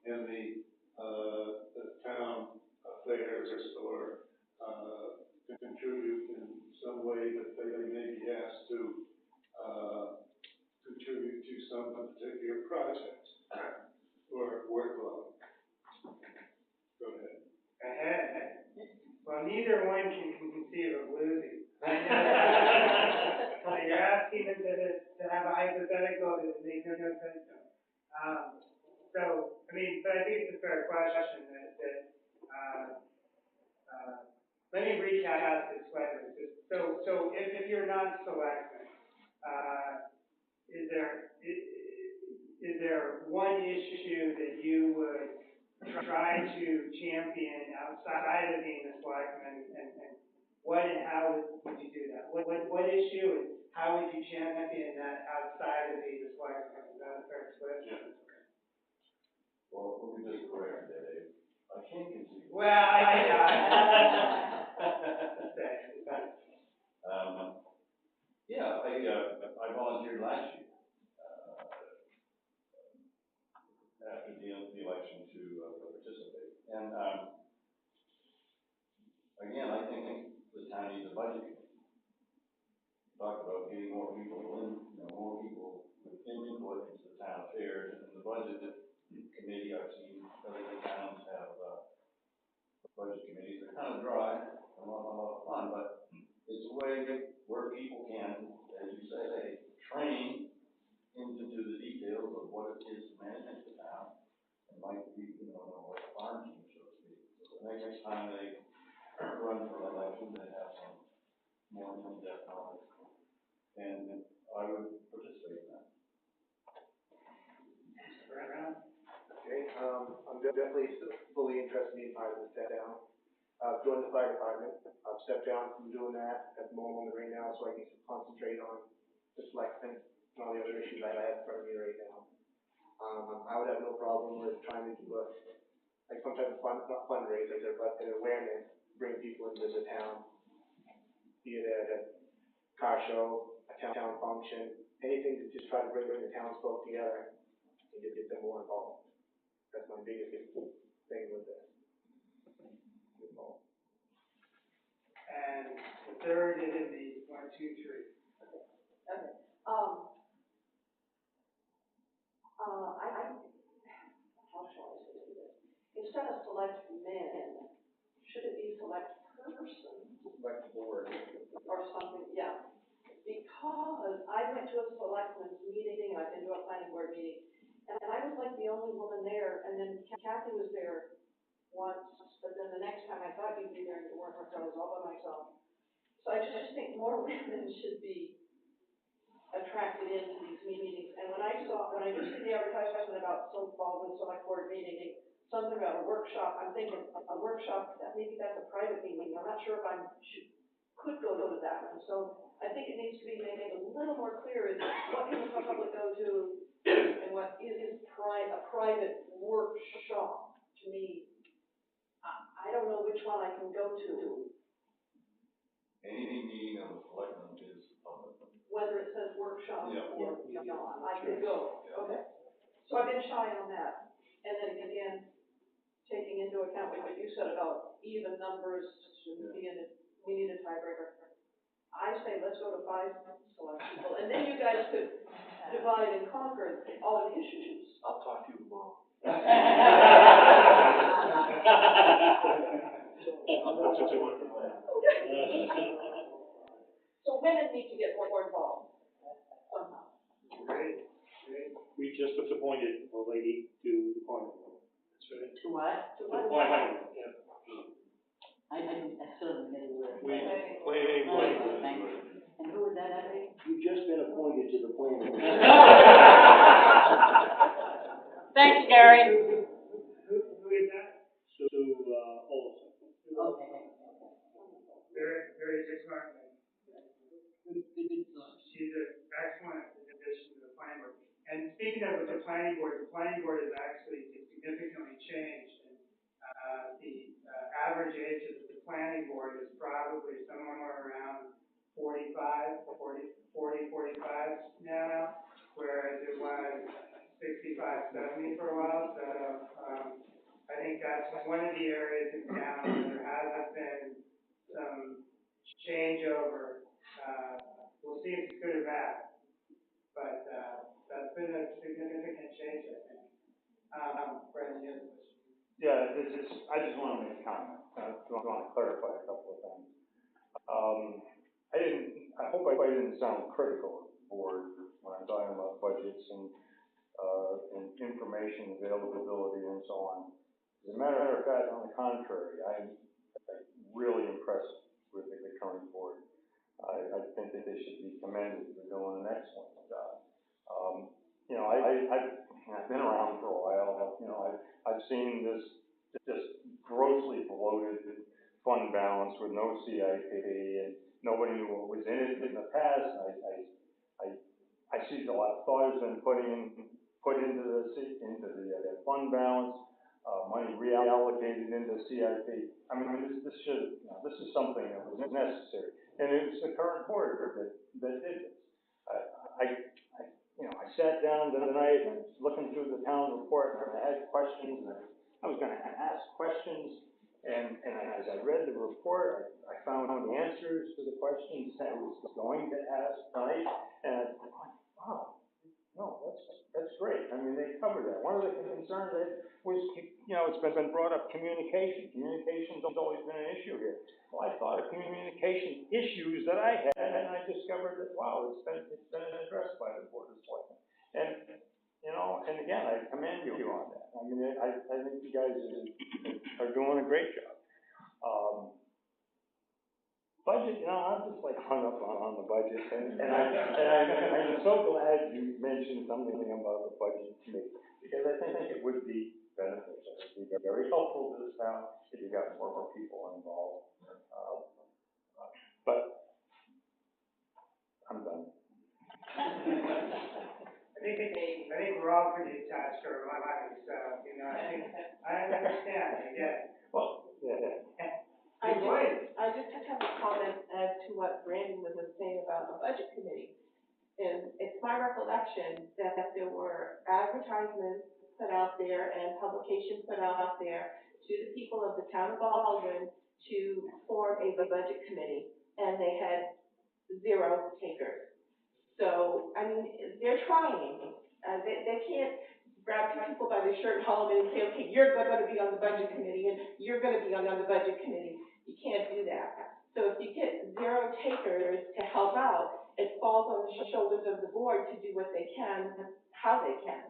E: in the town affairs, or, contribute in some way that they may be asked to, contribute to some particular project or workload. Go ahead.
A: Well, neither one can conceive of losing. You're asking them to have a hypothetical that makes no sense to them. So, I mean, but I think it's a fair question let me recap this question. So if you're not selected, is there one issue that you would try to champion outside of being a selectman, and what and how would you do that? What issue and how would you champion that outside of being a selectman? Is that a fair question?
C: Yeah. Well, let me just correct that, Dave. I can't conceive.
A: Well, I
C: yeah, I volunteered last year, after the election to participate. And, again, I think the town needs a budget committee. Talk about getting more people in, more people with input into the town affairs, and the budget committee, I've seen other towns have, budget committees. They're kind of dry, a lot of fun, but it's a way where people can, as you say, train into the details of what it is to manage the town, and like know what a farm team, so to speak. So the next time they run for election, they have some more in-depth knowledge, and I would participate in that.
D: Okay, I'm definitely fully interested in being part of the step down. Joined the fire department. I've stepped down from doing that at the moment right now, so I can concentrate on the selectmen and all the other issues I have in front of me right now. I would have no problem with trying to do some type of fundraiser, but an awareness, bring people into the town, be it at a car show, a town function, anything to just try to bring the townsfolk together and get them more involved. That's my biggest thing with this.
A: And the third is in the 1, 2, 3.
B: Okay. How shall I say this? Instead of select men, should it be select person?
D: Select board.
B: Or something, yeah. Because I went to a selectmen's meeting, and I've been to a planning board meeting, and I was like the only woman there, and then Kathy was there once, but then the next time I thought you'd be there and you weren't, so I was all by myself. So I just think more women should be attracted into these meetings. And when I just see the advertisement about some Baldwin Select Board meeting, something about a workshop, I'm thinking a workshop, maybe that's a private meeting. I'm not sure if I could go to that one. So I think it needs to be made a little more clear is what can the public go to and what is a private workshop. To me, I don't know which one I can go to.
C: Any meeting of the selectmen is public.
B: Whether it says workshop
C: Yeah.
B: or, you know, I can go, okay? So I've been shy on that. And then again, taking into account what you said about even numbers, we need a tiebreaker. I say, let's go to 5 select people, and then you guys could divide and conquer all of the issues.
P: I'll talk to you tomorrow.
B: So women need to get more involved somehow.
P: Great. We just appointed a lady to the planning board. That's right.
I: To what?
B: To
P: To the
B: what?
P: planning board, yeah.
I: I still didn't get a word.
P: We,
B: Okay.
P: planning board.
I: Thank you. And who would that be?
P: You've just been appointed to the planning board.
I: Thanks, Gary.
A: Who is that?
P: Sue, Olson.
I: Okay.
A: Very Dix Martin. She's an excellent addition to the planning board. And speaking of the planning board has actually significantly changed. And, the average age of the planning board is probably somewhere around 45 now, whereas it was 65, 70 for a while. So, I think that's one of the areas in town where there has been some changeover. We'll see if it's good or bad, but that's been a significant change, I think. Brendan, you have a question?
J: Yeah, I just want to make a comment. I want to clarify a couple of things. I hope I didn't sound critical of the board when I'm talking about budgets and information availability and so on. As a matter of fact, on the contrary, I'm really impressed with the current board. I think that they should be commended for doing an excellent job. You know, I've been around for a while. You know, I've seen this just grossly bloated fund balance with no CIP, and nobody knew what was in it in the past. I see a lot of thought has been put into the fund balance, money reallocated into CIP. I mean, this is something that was necessary, and it was the current board that did this. I sat down the other night and I was looking through the town report, and I had questions, and I was going to ask questions, and as I read the report, I found the answers to the questions that I was going to ask tonight, and I thought, wow, no, that's great. I mean, they covered that. One of the concerns was, it's been brought up, communication. Communication's always been an issue here. Well, I thought of communication issues that I had, and I discovered that, wow, it's been addressed by the Board of Selectmen. And again, I commend you on that. I mean, I think you guys are doing a great job. Budget, I'm just like hung up on the budget, and I'm so glad you mentioned something about the budget committee, because I think it would be beneficial. It would be very helpful to this town if you got more people involved. But I'm done.
A: I think we're all pretty attached to our money, so, I understand, I get it.
J: Well, yeah.
L: I just have a comment as to what Brandon was saying about the budget committee. And it's my recollection that there were advertisements put out there and publications put out there to the people of the town of Baldwin to form a budget committee, and they had 0 takers. So, I mean, they're trying. They can't grab people by the shirt and haul them in and say, okay, you're going to be on the budget committee, and you're going to be on the budget committee. You can't do that. So if you get 0 takers to help out, it falls on the shoulders of the board to do what they can, how they can.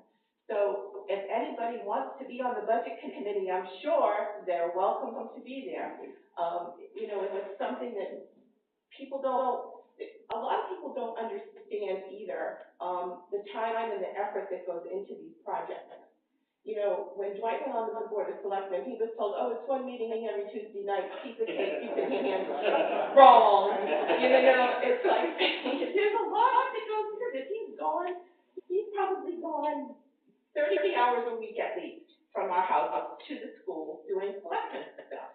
L: So if anybody wants to be on the budget committee, I'm sure they're welcome to be there. It's something that a lot of people don't understand either, the time and the effort that goes into these projects. When Dwight went on the Board of Selectmen, he was told, it's one meeting every Tuesday night, keep it hands. Wrong. It's like, there's a lot that goes into this. He's probably gone 30 hours a week at least from our house up to the school doing selectmen stuff.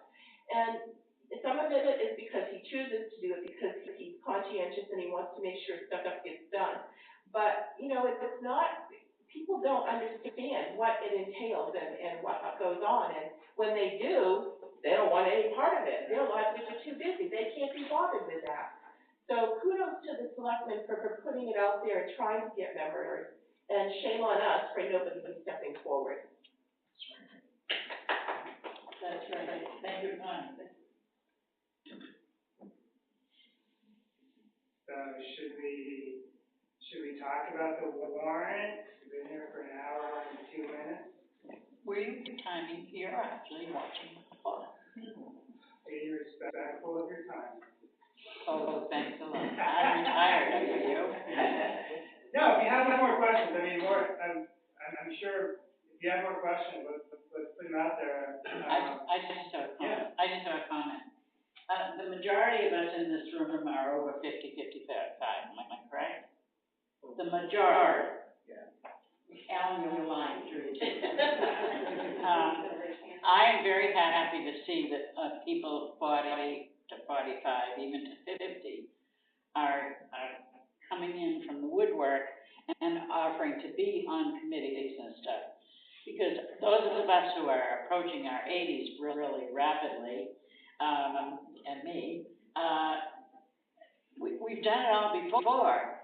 L: And some of it is because he chooses to do it because he's conscientious and he wants to make sure stuff gets done.
O: But, you know, it's not, people don't understand what it entails and what goes on, and when they do, they don't want any part of it. They're like, they're too busy, they can't be bothered with that. So kudos to the selectmen for putting it out there and trying to get members, and shame on us for nobody stepping forward.
I: That's right, thank you, Connie.
A: So should we talk about the warrant? We've been here for an hour and 2 minutes.
I: Were you timing? You're actually watching the clock.
A: Being respectful of your time.
I: Oh, thanks a lot. I'm retired, are you?
A: No, if you have any more questions, I mean, I'm sure if you have more questions, let's put them out there.
I: I just have a comment. I just have a comment. The majority of us in this room are over 55, am I correct? The majority. Alan, you're lying through too. I am very happy to see that people 40 to 45, even to 50, are coming in from the woodwork and offering to be on committees and stuff. Because those of us who are approaching our 80s really rapidly, and me, we've done it all before.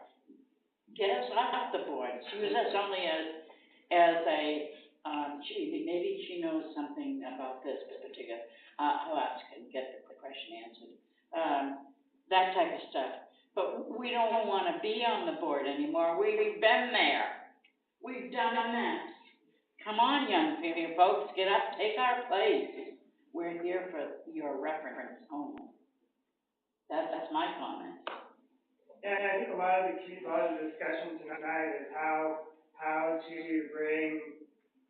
I: Get us off the boards. Use us only as a, maybe she knows something about this particular, I'll ask and get the question answered. That type of stuff. But we don't want to be on the board anymore. We've been there. We've done that. Come on, young folks, get up, take our place. We're here for your reference only. That's my comment.
A: Yeah, I think a lot of the discussion tonight is how to bring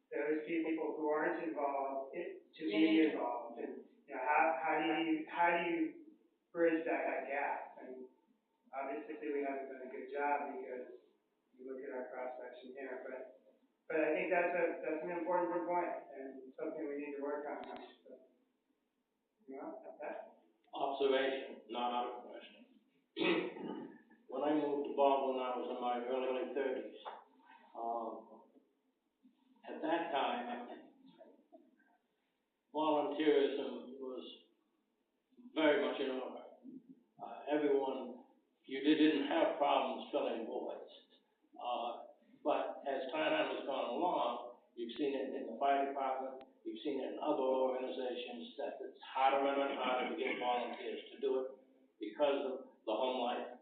A: those people who aren't involved to be involved, and you know, how do you bridge that gap? And obviously we haven't done a good job because you look at our cross section here, but I think that's an important point and something we need to work on. So, you know,
K: Observation, not a question. When I moved to Baldwin, I was in my early 30s. At that time, volunteerism was very much in order. Everyone, you didn't have problems filling boards. But as time has gone along, you've seen it in the fire department, you've seen it in other organizations, that it's harder and harder to get volunteers to do it because of the home life,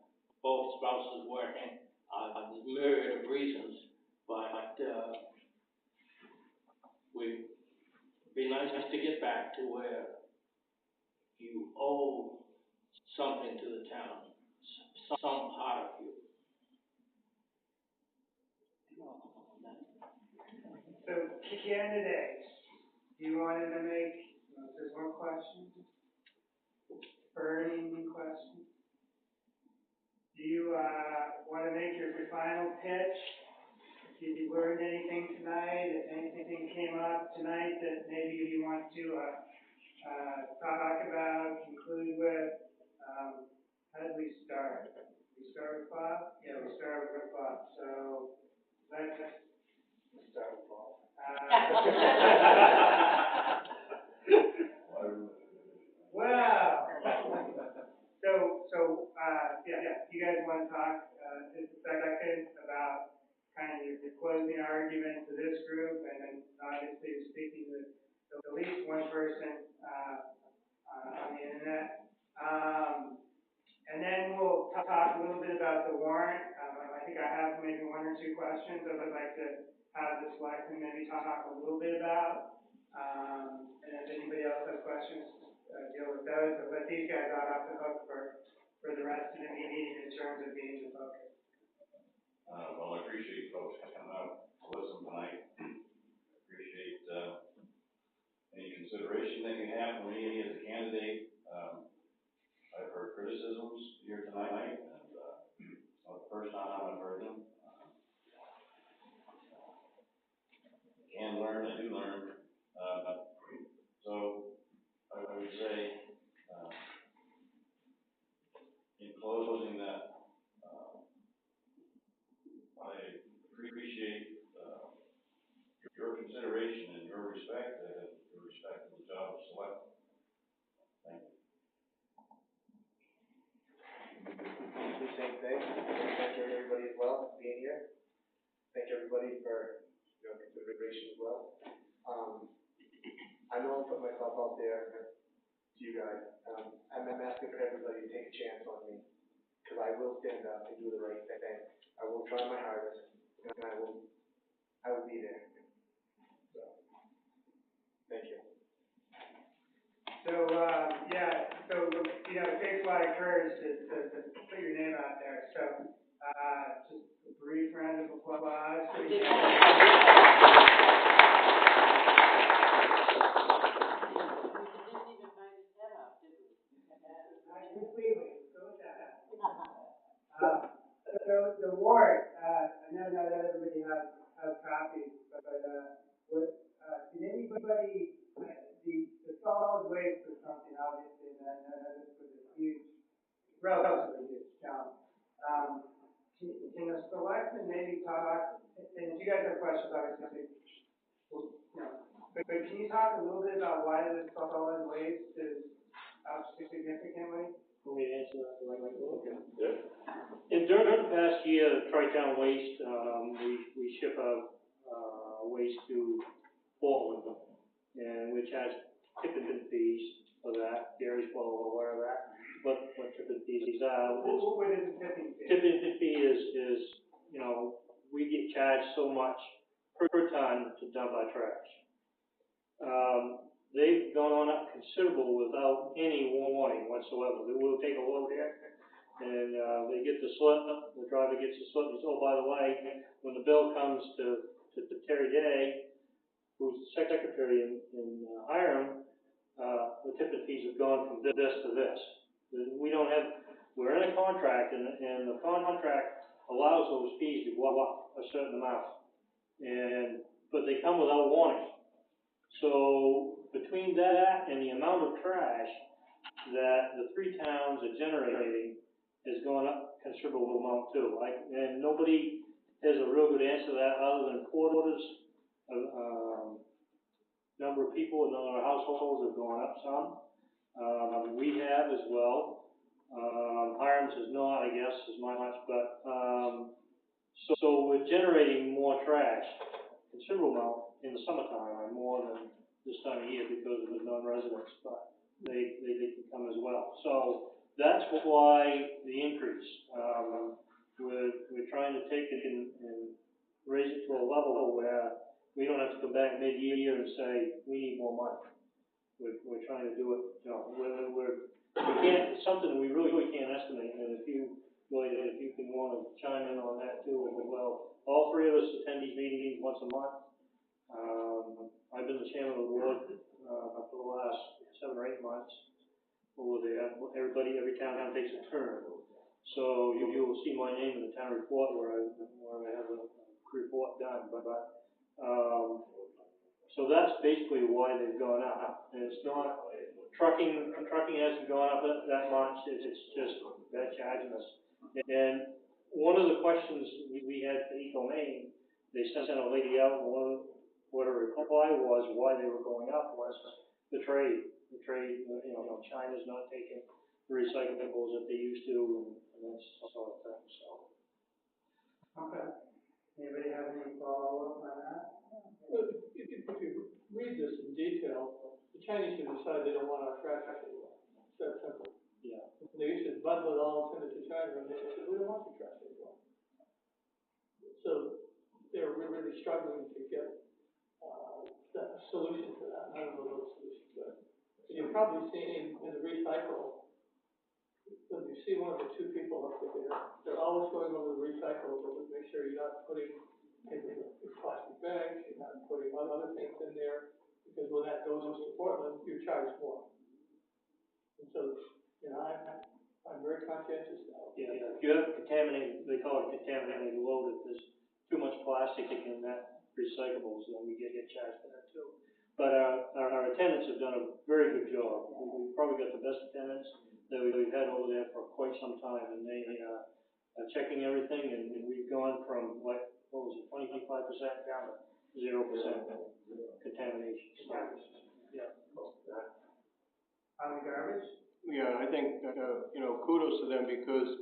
K: both spouses working, there's a myriad of reasons, but it'd be nice to get back to where you owe something to the town, some part of you.
A: So, candidates, do you want to make, there's more questions? Burning questions? Do you want to make your final pitch? If you learned anything tonight, if anything came up tonight that maybe you want to talk about, conclude with, how did we start? We start with Bob? Yeah, we started with Bob. So let's start with Bob. Wow. So, you guys want to talk just a second about kind of your closing argument to this group, and then obviously speaking to at least one person on the internet. And then we'll talk a little bit about the warrant. I think I have maybe one or two questions that I'd like to have the selectmen maybe talk a little bit about. And if anybody else has questions, deal with those, but let these guys out off the hook for the rest of the meeting in terms of being the focus.
C: Well, I appreciate folks coming out to listen tonight. Appreciate any consideration that you have for me as a candidate. I've heard criticisms here tonight, and it's not the first time I've heard them. Can learn, I do learn. So I would say, in closing, that consideration and your respect, your respect for the job of select. Thank you.
D: The same thing. Thank everybody as well for being here. Thank everybody for your consideration as well. I know I'm putting myself out there to you guys. I'm asking for everybody to take a chance on me, because I will stand up and do the right thing. I will try my hardest, and I will be there. So, thank you.
A: So, it takes a lot of courage to put your name out there, so, just a brief round of applause. So the warrant, I know not everybody has copies, but did anybody, the solid waste was something obviously that I know this was a huge, relatively huge challenge. Can the selectmen maybe talk, and if you guys have questions, obviously, but can you talk a little bit about why this solid waste is up significantly?
Q: Let me answer that right away. Okay.
C: Yeah.
Q: And during the past year, Tri-Town Waste, we ship out, waste to Portland, and we charge tipping fees for that. Gary's well aware of that. What tipping fees are.
A: What is the tipping fee?
Q: Tipping fee is, we get charged so much per ton to dump our trash. They've gone up considerable without any warning whatsoever. They will take a load here, and they get the slip, the driver gets the slip, and says, oh, by the way, when the bill comes to Terry Day, who's the secretary in Hiram, the tipping fees have gone from this to this. We're in a contract, and the contract allows those fees to go up a certain amount, but they come without warning. So between that and the amount of trash that the three towns are generating has gone up a considerable amount too. And nobody has a real good answer to that other than Porter's number of people in our households have gone up some. We have as well. Hiram's is not, I guess, as much, but so we're generating more trash, considerable amount in the summertime, more than this time of year because of the non-residents, but they can come as well. So that's why the increase. We're trying to take it and raise it to a level where we don't have to come back mid-year and say we need more money. We're trying to do it. It's something that we really can't estimate. And if you can want to chime in on that too as well. All three of us attend these meetings once a month. I've been the chairman of the board for the last 7 or 8 months. Over there, every town takes a turn. So you will see my name in the town report where I have a report done. So that's basically why they've gone up. And it's not trucking hasn't gone up that much. It's just they're charging us. And one of the questions we had for Eco Maine, they sent a lady out, and what her reply was why they were going up was the trade. China's not taking the recyclables that they used to, and that sort of thing. So.
A: Okay. Anybody have any follow-up on that?
H: Well, if you read this in detail, the Chinese can decide they don't want our trash anymore. It's that simple.
Q: Yeah.
H: They used to bundle it all and send it to China, and they said, we don't want your trash anymore. So they're really struggling to get a solution to that. I don't know what solution, but you've probably seen in the recycle, when you see one of the two people up there, they're always going over the recycle, but make sure you're not putting in the plastic bags, you're not putting other things in there, because when that goes to Portland, you're charged more. And so, I'm very conscientious now.
Q: Yeah, if you have contaminated, they call it contaminated load, if there's too much plastic in that recyclables, then we get charged for that too. But our attendants have done a very good job. We've probably got the best attendants that we've had over there for quite some time, and they are checking everything, and we've gone from what was it, 25% down to 0% contamination. Yeah.
A: On the garbage?
M: Yeah, I think, you know, kudos to them because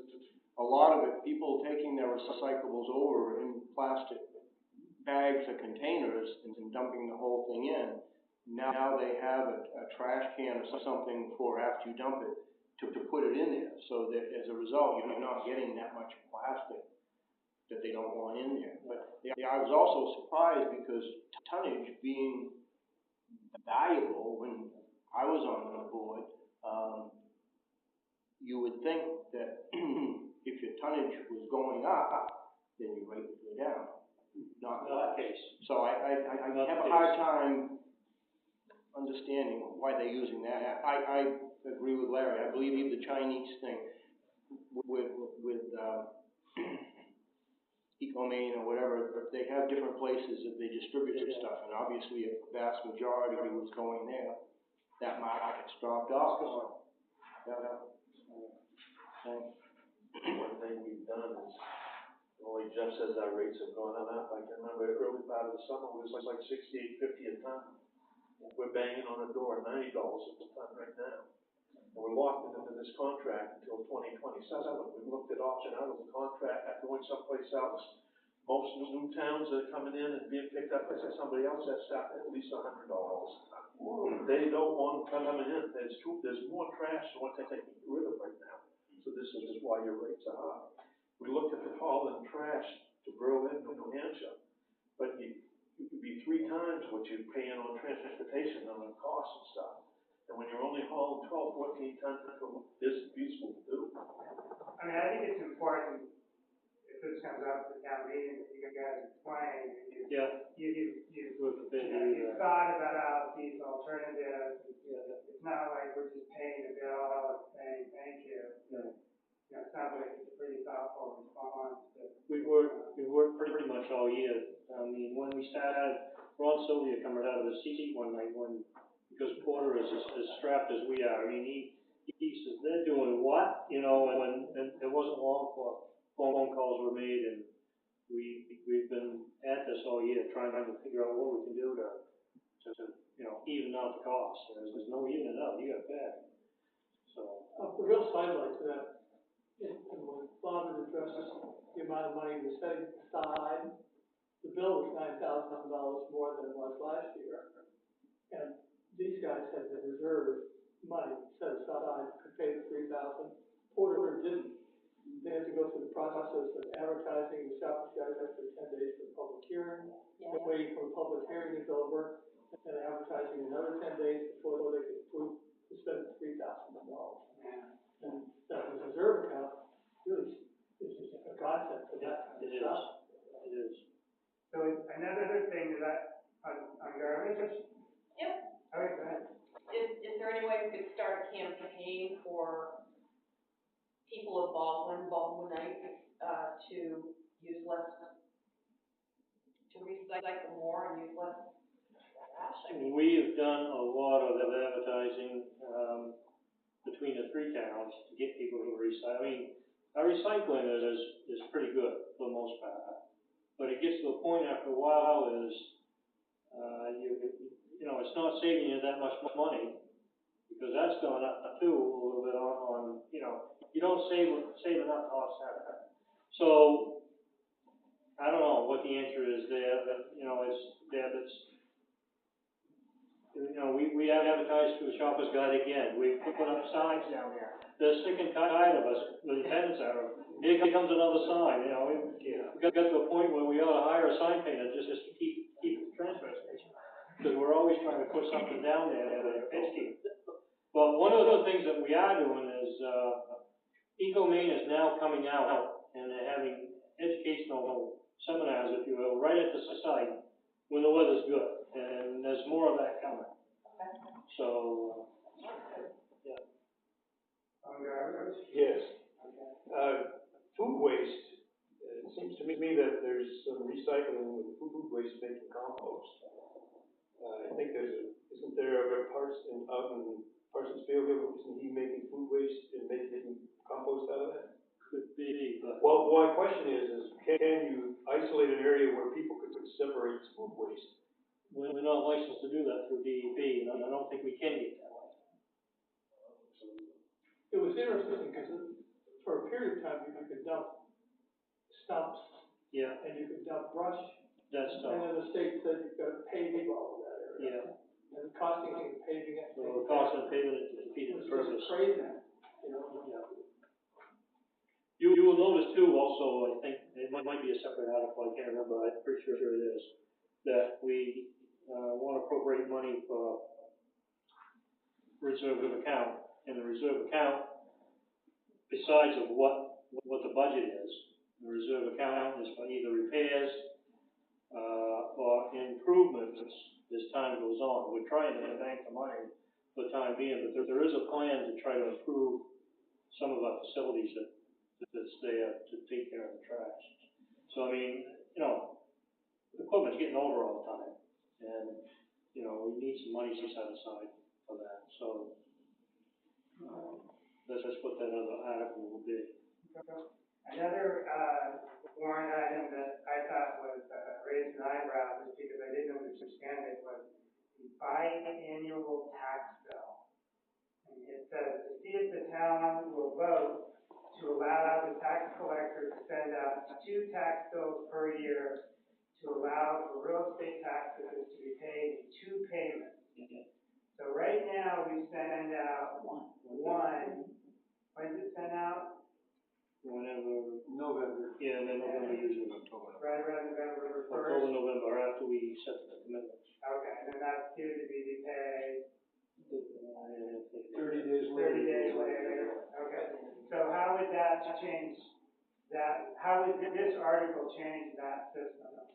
M: a lot of it, people taking their recyclables over in plastic bags or containers and dumping the whole thing in. Now they have a trash can or something for after you dump it to put it in there. So that as a result, you're not getting that much plastic that they don't want in there. But yeah, I was also surprised because tonnage being valuable when I was on the board, you would think that if your tonnage was going up, then your rate would go down, not less. So I have a hard time understanding why they're using that. I agree with Larry. I believe the Chinese thing with Ecomane or whatever, they have different places that they distribute their stuff, and obviously if the vast majority was going there, that market's dropped off.
P: One thing we've done is, only Jeff says our rates have gone up. I can remember early part of the summer, it was like $68.50 a ton. We're banging on the door $90 a ton right now. And we're locked into this contract until 2027. We looked at option out of the contract, going someplace else. Most new towns that are coming in and being picked up by somebody else that's at least $100 a ton. They don't want them coming in. There's more trash than what they're taking rid of right now. So this is why your rates are high. We looked at the hauling trash to Berlin, New Hampshire, but you could be 3 times what you're paying on transportation and on costs and stuff. And when you're only hauling 12, 14 tons, these will do.
A: I mean, I think it's important, if this comes up at the town meeting, that you guys explain, you've thought about these alternatives. It's not like we're just paying a bill and saying thank you. You know, it sounds like it's a pretty thoughtful response to.
Q: We worked pretty much all year. I mean, when we started, Ron Sylvia coming out of the seat one night because Porter is as strapped as we are. I mean, he says, they're doing what? You know, and it wasn't long before phone calls were made, and we've been at this all year trying to figure out what we can do to you know, even out the cost. There's no evening out, you got to pay. So.
H: The real sidelight to that, and when Bob had addressed the amount of money we're setting aside, the bill was $9,000 more than it was last year. And these guys had the reserve money set aside to pay the $3,000. Porter didn't. They had to go through the process of advertising. The South guys had for 10 days for the public hearing, waiting for the public hearing is over, and advertising another 10 days before they could approve to spend $3,000. And that reserve account really is a godsend for that kind of stuff.
Q: It is.
A: So another thing that on garbage.
O: Yep.
A: Okay, go ahead.
O: Is there any way we could start a campaign for people of Baldwinites, to use less, to recycle more and use less trash? I mean,
Q: We have done a lot of advertising, between the 3 towns to get people to recycle. I mean, our recycling is pretty good for the most part. But it gets to a point after a while is, you know, it's not saving you that much money, because that's gone up too, a little bit on, you know, you don't save enough to offset that. So, I don't know what the answer is there, but, you know, you know, we advertise through the Shopper's Guide again. We put up signs down there. They're sick and tired of us, the tenants are. Here comes another sign, you know. We got to a point where we ought to hire a sign painter just to keep the transfer station. Because we're always trying to put something down there that it's. But one of the things that we are doing is, Ecomane is now coming out, and they're having educational seminars, if you will, right at the site when the weather's good, and there's more of that coming. So, yeah.
A: On garbage?
R: Yes. Food waste, it seems to me that there's some recycling with food waste making compost. I think isn't there a Parson out in Parsonsfield, isn't he making food waste and making compost out of that?
Q: Could be, but.
R: Well, my question is can you isolate an area where people could
P: separates food waste.
Q: We're not licensed to do that through DEP, and I don't think we can get that way.
H: It was interesting, because for a period of time, you could dump stumps,
Q: Yeah,
H: and you could dump brush,
Q: that's,
H: and then the state said you've got to pave all of that area.
Q: yeah,
H: And the costing of paving it.
Q: so the cost of payment is defeated the purpose.
H: It's crazy, you know?
Q: Yeah. You will notice too, also, I think, it might be a separate article, I can't remember, I'm pretty sure it is, that we, want to appropriate money for reserve account, and the reserve account, besides of what the budget is, the reserve account is for either repairs, or improvements as time goes on. We're trying to bank the money for the time being, but there is a plan to try to improve some of our facilities that's there to take care of the trash. So, I mean, you know, the equipment's getting older all the time, and, you know, we need some money set aside for that, so, that's what that other article will be.
A: Another, warrant item that I thought was, raised an eyebrow, just because I didn't understand it, was the biannual tax bill. And it says, to see if the town will vote to allow the tax collector to send out 2 tax bills per year to allow for real estate taxes to be paid in 2 payments. So right now, we send out one. When's it sent out?
Q: Whenever,
G: November.
Q: yeah, and then November usually.
A: Right around November first?
Q: October, November, after we set the commitments.
A: Okay, and then that's due to be repaid
G: 30 days
A: 30
G: later.
A: days later. Okay, so how would that change that, how would this article change that system?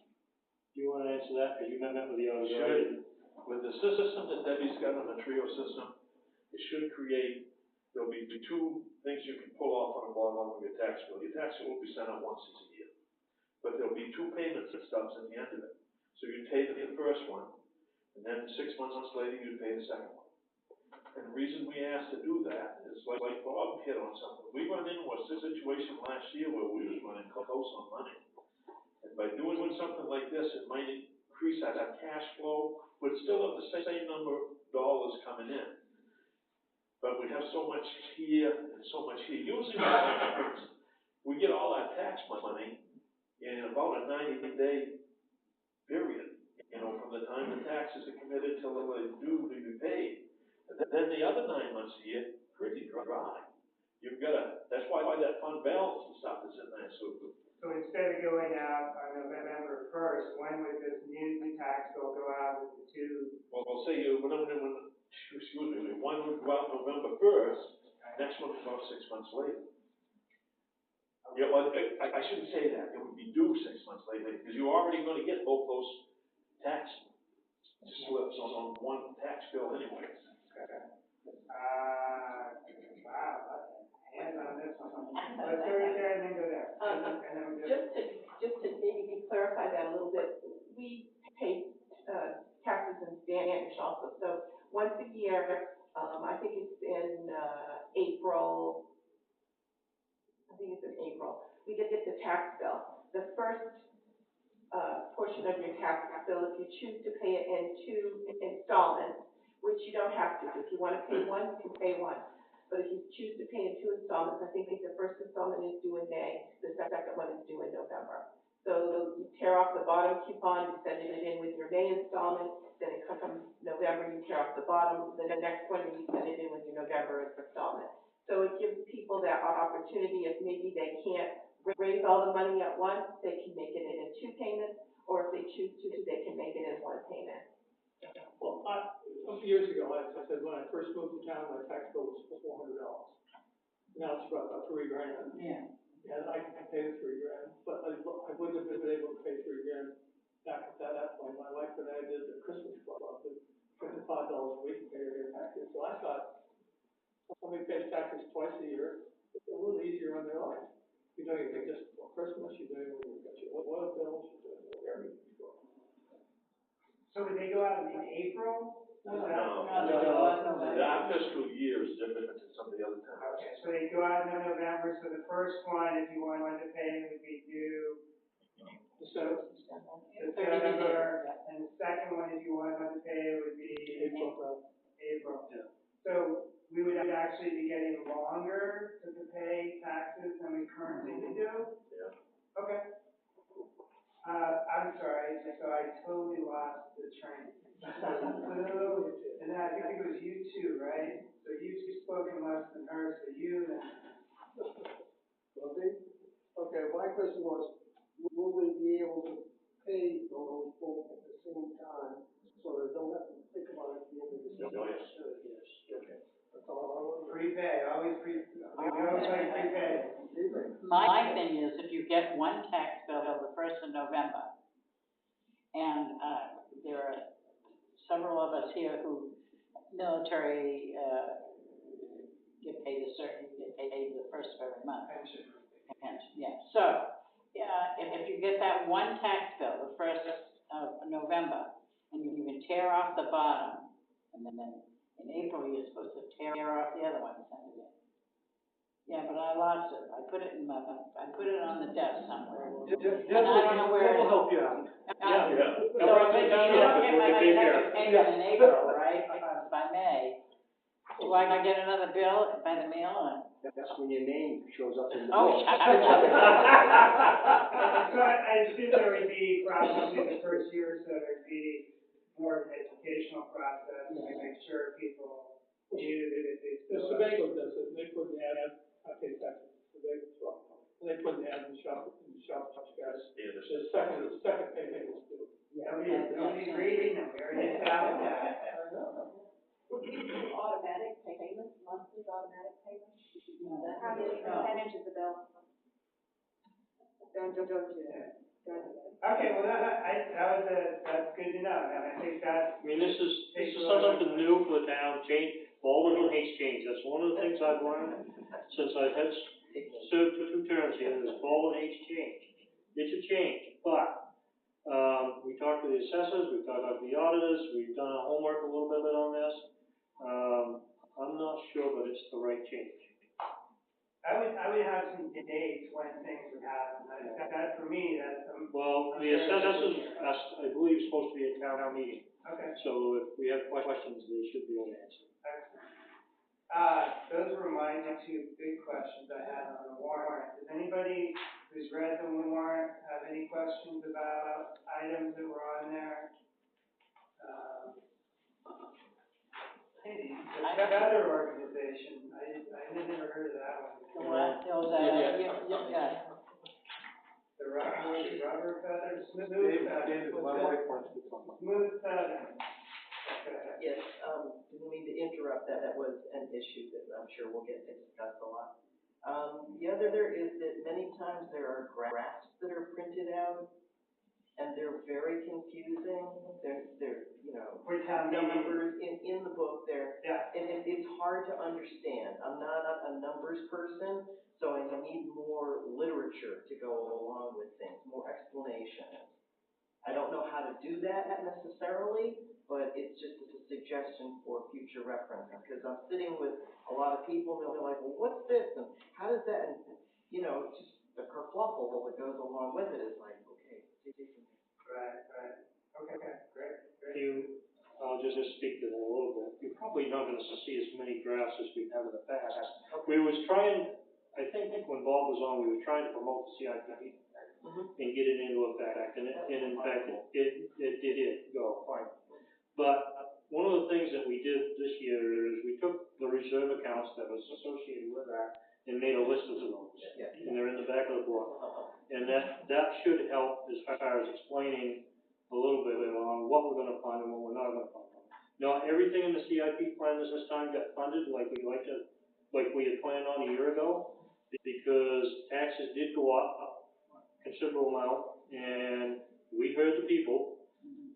Q: Do you want to answer that, because you met with the other guy?
P: Should, with the system that Debbie's got on the Trio system, it should create, there'll be 2 things you can pull off on the bottom of your tax bill. Your tax bill will be sent out once a year, but there'll be 2 payment stubs at the end of it. So you pay the first one, and then 6 months later, you pay the second one. And the reason we asked to do that is like Bob hit on something. We run into a situation last year where we was running close on money. And by doing something like this, it might increase our cash flow, but still have the same number of dollars coming in. But we have so much here and so much here. Usually what happens, we get all our tax money in about a 90-day period, you know, from the time the taxes are committed till they're due to be paid. And then the other 9 months a year, pretty dry. You've got to, that's why that fund balance and stuff is in there, so.
A: So instead of going out on November first, when would this new tax bill go out with the 2?
P: Well, say you, excuse me, one would go out November first, next one would go out 6 months later. Yeah, well, I shouldn't say that, it would be due 6 months later, because you're already gonna get both those tax slips on one tax bill anyways.
A: Wow, hands on this one. Let's go right there and then go there. And then we'll
O: Just to maybe clarify that a little bit, we pay, taxes in Spanish also, so once a year, I think it's in, April, we get the tax bill. The first, portion of your tax bill, if you choose to pay it in 2 installments, which you don't have to. If you want to pay one, you can pay one. But if you choose to pay in 2 installments, I think the first installment is due in May, the second one is due in November. So you tear off the bottom coupon, you send it in with your May installment, then it comes November, you tear off the bottom, then the next one, you send it in with your November installment. So it gives people that opportunity, if maybe they can't raise all the money at once, they can make it in 2 payments, or if they choose to, they can make it in 1 payment.
H: Well, a few years ago, I said, when I first moved to town, my tax bill was $400. Now it's about $3,000.
I: Yeah.
H: And I can pay the $3,000, but I wouldn't have been able to pay $3,000 back at that point. My wife and I did the Christmas club, the $55 a week to pay their taxes. So I thought, somebody pays taxes twice a year, it's a little easier on their life. You're doing it just for Christmas, you're doing it when you've got your oil bills, you're doing it everything.
A: So would they go out in April?
P: No, our fiscal year is different than some of the other towns.
A: Okay, so they go out in November, so the first one, if you wanted to pay, would be due
H: So,
A: September, and the second one, if you wanted to pay, would be April.
Q: Yeah.
A: So we would actually be getting longer to pay taxes than we currently do?
P: Yeah.
A: Okay. I'm sorry, so I totally lost the train. So, and then I think it was you too, right? So you've spoken less than her, so you then.
N: Well, okay, my question was, will they be able to pay those both at the same time, so they don't have to think about it at the end of the season?
P: Oh, yes.
N: Yes. Okay. That's all I want to know.
A: Prepay, always we always like prepay.
I: My thing is, if you get one tax bill the first of November, and, there are several of us here who, military, get paid the first of every month. Pension, yeah. So, if you get that one tax bill, the first of November, and you can tear off the bottom, and then in April, you're supposed to tear off the other one and send it in. Yeah, but I lost it. I put it on the desk somewhere. And I don't know where it is.
G: We'll help you out.
Q: Yeah.
I: So, but you don't get my second payment in April, right, by May. Do I get another bill by the mail or?
N: That's when your name shows up in the
I: Oh,
N: bill.
A: So I assume there would be probably the first year or so, there'd be more of an educational process to make sure people knew that they
H: the
A: still.
H: Sebago does it, they put an ad, I think that's Sebago truck, and they put an ad in the shop, guys.
P: Yeah, this
H: The second payment is due.
A: Nobody's reading them, we already established that.
B: Automatic payments, monthly automatic payments?
L: How many percentage of the bill? Don't do that. Don't do that.
A: Okay, well, that's good to know, and I think that's.
Q: I mean, this is something new for the town, Baldwin hates change, that's one of the things I've learned since I've served 2 terms here, is Baldwin hates change. It should change, but, we talked to the assessors, we've talked to the auditors, we've done our homework a little bit on this. I'm not sure, but it's the right change.
A: I would have some dates when things would happen, that for me, that's.
Q: Well, the assessors, I believe, supposed to be a town meeting,
A: Okay.
Q: so if we have questions, they should be able to answer.
A: Those were my 2 big questions I had on the warrant. Does anybody who's read the warrant have any questions about items that were on there? The feather organization, I never heard of that one. The rubber feather, smooth feather.
G: My wife wants to talk about.
A: Smooth feather.
S: Yes, didn't mean to interrupt that, that was an issue that I'm sure will get discussed a lot. The other is that many times there are graphs that are printed out, and they're very confusing, they're, you know,
A: For town meeting.
S: numbers in the book there.
A: Yeah.
S: And it's hard to understand, I'm not a numbers person, so I need more literature to go along with things, more explanation. I don't know how to do that necessarily, but it's just a suggestion for future reference, because I'm sitting with a lot of people, and they're like, well, what's this, and how does that, and, you know, just the kerfluffle that goes along with it is like, okay.
A: Right. Okay, great.
Q: I'll just speak to that a little bit. You're probably not gonna see as many graphs as we have in the past. We was trying, I think when Bob was on, we were trying to promote the CIP and get it into effect, and in fact, it did go fine. But one of the things that we did this year is we took the reserve accounts that was associated with that and made a list of those. And they're in the back of the book. And that should help as far as explaining a little bit on what we're gonna fund and what we're not gonna fund. Not everything in the CIP plan this time got funded like we had planned on a year ago, because taxes did go up a considerable amount, and we heard the people.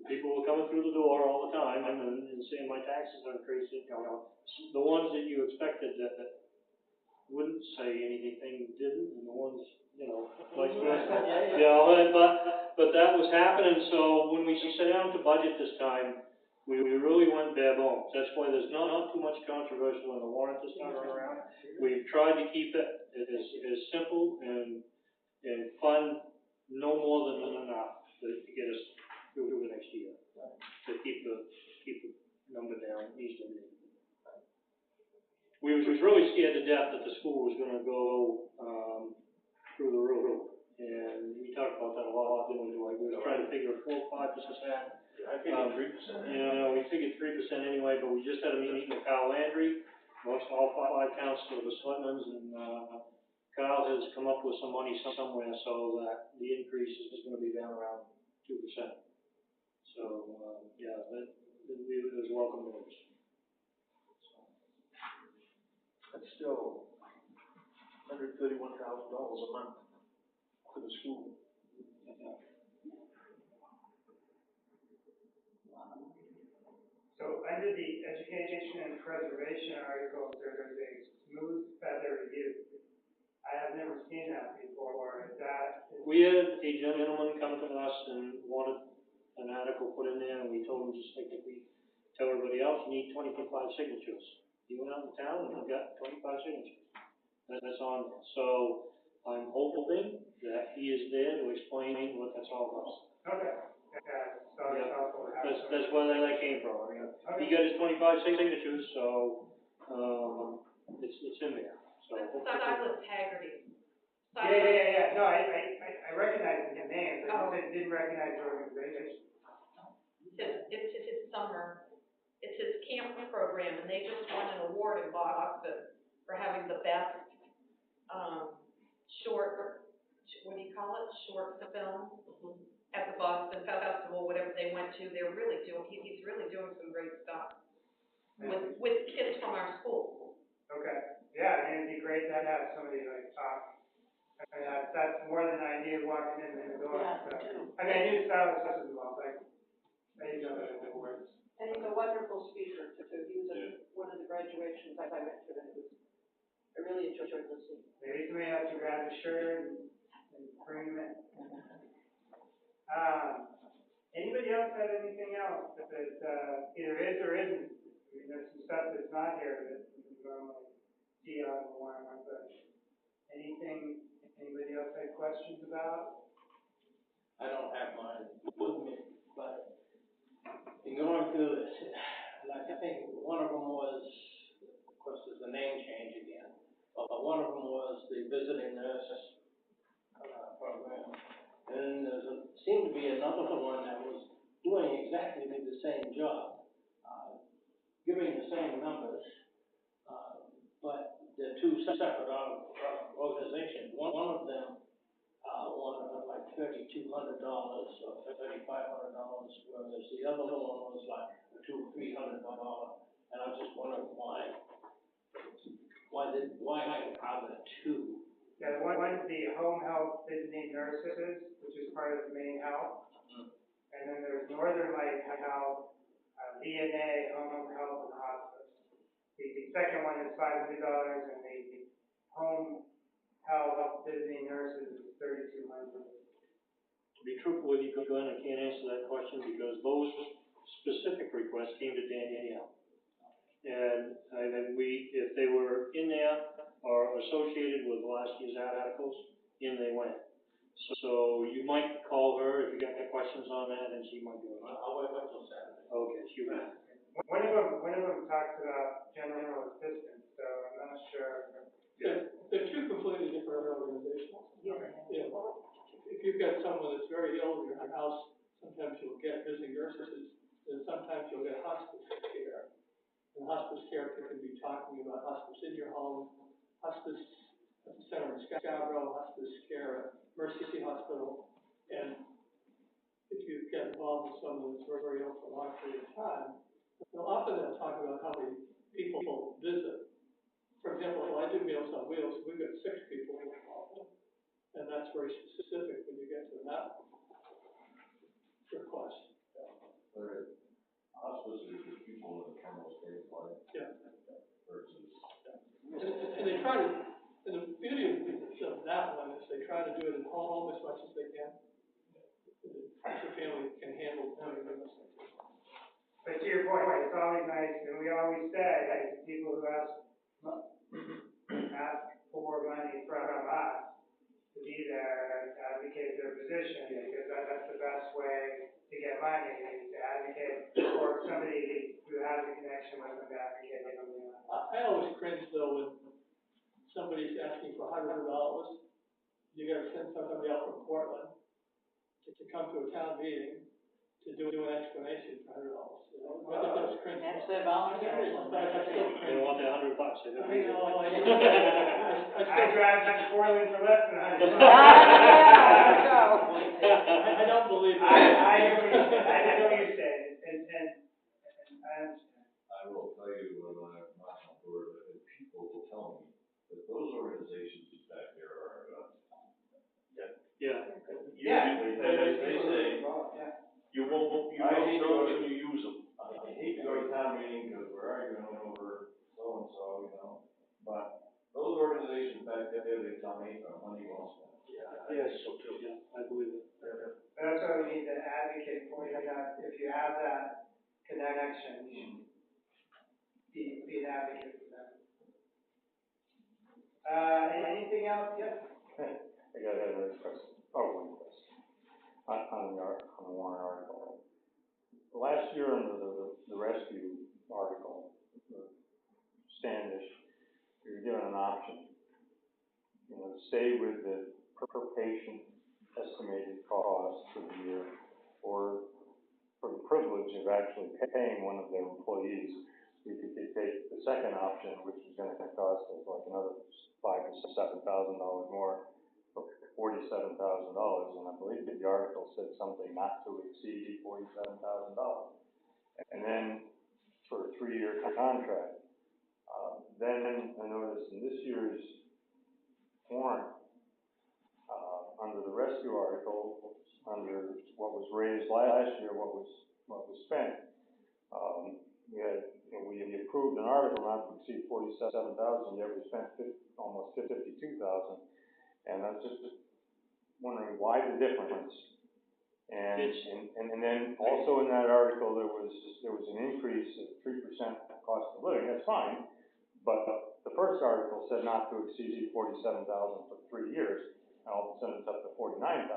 Q: People were coming through the door all the time and saying my taxes are increasing, you know. The ones that you expected that wouldn't say anything didn't, and the ones, you know, vice versa. You know, but that was happening, so when we sat down to budget this time, we really went bare bones. That's why there's not too much controversial in the warrant this time around. We've tried to keep it as simple and fun no more than enough to get us through the next year, to keep the number down, needs to be. We was really scared to death that the school was gonna go, through the roof, and we talked about that a lot, didn't we? Like, we were trying to figure 4 or 5%.
P: I figured 3%.
Q: We figured 3% anyway, but we just had a meeting with Kyle Landry, most all 5 counts of the selectmen's, and, Kyle has come up with some money somewhere so that the increase is gonna be down around 2%. So, yeah, it was welcome news.
P: That's still $131,000 a month for the school.
A: So under the education and preservation articles, there's a smooth feather review. I have never seen that before. Is that?
Q: We had a gentleman come to us and wanted an article put in there, and we told him, just like if we tell everybody else, you need 25 signatures. He went out in town and got 25 signatures. That's on there. So I'm hoping that he is there to explain what that's all about.
A: Okay.
Q: That's where that came from. I mean, he got his 25 signatures, so, it's in there, so.
B: Silas Haggerty.
A: Yeah. No, I recognize the name, but I didn't recognize the organization.
B: It's his summer, it's his camp program, and they just won an award in Boston for having the best, short, what do you call it, short film at the Boston Festival, whatever they went to. They're really doing, he's really doing some great stuff with kids from our school.
A: Okay, yeah, I mean, it'd be great to have somebody like talk. I mean, that's more than I knew walking in the door.
B: Yeah,
A: So. I mean, I knew Silas was involved, like, I didn't know that it works.
B: And he's a wonderful speaker too. He was at one of the graduations I went to, and I really enjoyed listening.
A: Maybe somebody has to grab a shirt and bring him in. Anybody else have anything else that either is or isn't? I mean, there's some stuff that's not here that we normally see on the warrant, but anything anybody else had questions about?
K: I don't have mine with me, but in going through this, like I think one of them was, of course, there's a name change again, but one of them was the visiting nurses program. And seemed to be another one that was doing exactly the same job, giving the same numbers, but they're two separate organizations. One of them wanted like $3,200 or $3,500, whereas the other one was like $200 or $300. And I was just wondering why are there two?
A: Yeah, one's the home health visiting nurses, which is part of the main health. And then there's Northern Light Health, VNA, home health and hospice. The second one is $500, and the home health visiting nurses is $3,200.
Q: To be truthful with you, Glenn, I can't answer that question because those specific requests came to Danielle. And if they were in there or associated with last year's articles, in they went. So you might call her if you got any questions on that, and she might be able to.
K: I'll wait till Saturday.
Q: Okay, she will.
A: One of them talks about general assistance, so I'm not sure.
H: They're two completely different organizations. Yeah. If you've got someone that's very ill in your house, sometimes you'll get visiting nurses, and sometimes you'll get hospice care. And hospice care can be talking about hospice in your home, hospice center in Scarborough, hospice care at Mercy Hospital. And if you get involved with someone that's very ill for a long period of time, often they'll talk about how many people visit. For example, when I do Meals on Wheels, we've got 6 people involved. And that's very specific when you get to that request.
C: Hospice is the people in the terminal state of life.
H: Yeah.
C: Versus.
H: And they try to, and the beauty of that one is they try to do it at home as much as they can. The family can handle it.
A: But to your point, it's always nice, and we always say, people who ask for money from us to be there and advocate their position, because that's the best way to get money, is to advocate for somebody who has a connection with them to advocate for them.
H: I always cringe though when somebody's asking for $100, you gotta send somebody out from Portland to come to a town meeting to do an explanation for $100. I think that's cringe.
I: That's their volunteer.
H: But I still
Q: They
H: cringe.
Q: want that $100, they don't.
H: I know,
A: I drive to Portland for less than $100.
H: I don't believe it.
A: I hear what you're saying, and I understand.
C: I will tell you, when I'm not on board, that people will tell me that those organizations back there are,
Q: Yeah.
C: usually they say, you won't show us when you use them. I hate to go to town meeting because we're arguing over so-and-so, you know, but those organizations back there, they tell me, money well spent.
Q: Yes, yeah, I believe it.
A: That's why we need to advocate for you, if you have that connection, you should be an advocate for them. Anything else? Yes?
J: I got another question, one question, on the warrant article. Last year under the rescue article, Standish, we were given an option, to stay with the per patient estimated cost for the year, or for the privilege of actually paying one of their employees, we could take the second option, which is gonna cost us like another $5,000 to $7,000 more, for $47,000, and I believe the article said something not to exceed $47,000. And then for a 3-year contract. Then I noticed in this year's warrant, under the rescue article, under what was raised last year, what was spent, we approved an article not to exceed $47,000, yet we spent almost $52,000. And I was just wondering why the difference? And then also in that article, there was an increase of 3% cost of living, that's fine. But the first article said not to exceed $47,000 for 3 years, and all of a sudden it's up to $49,000.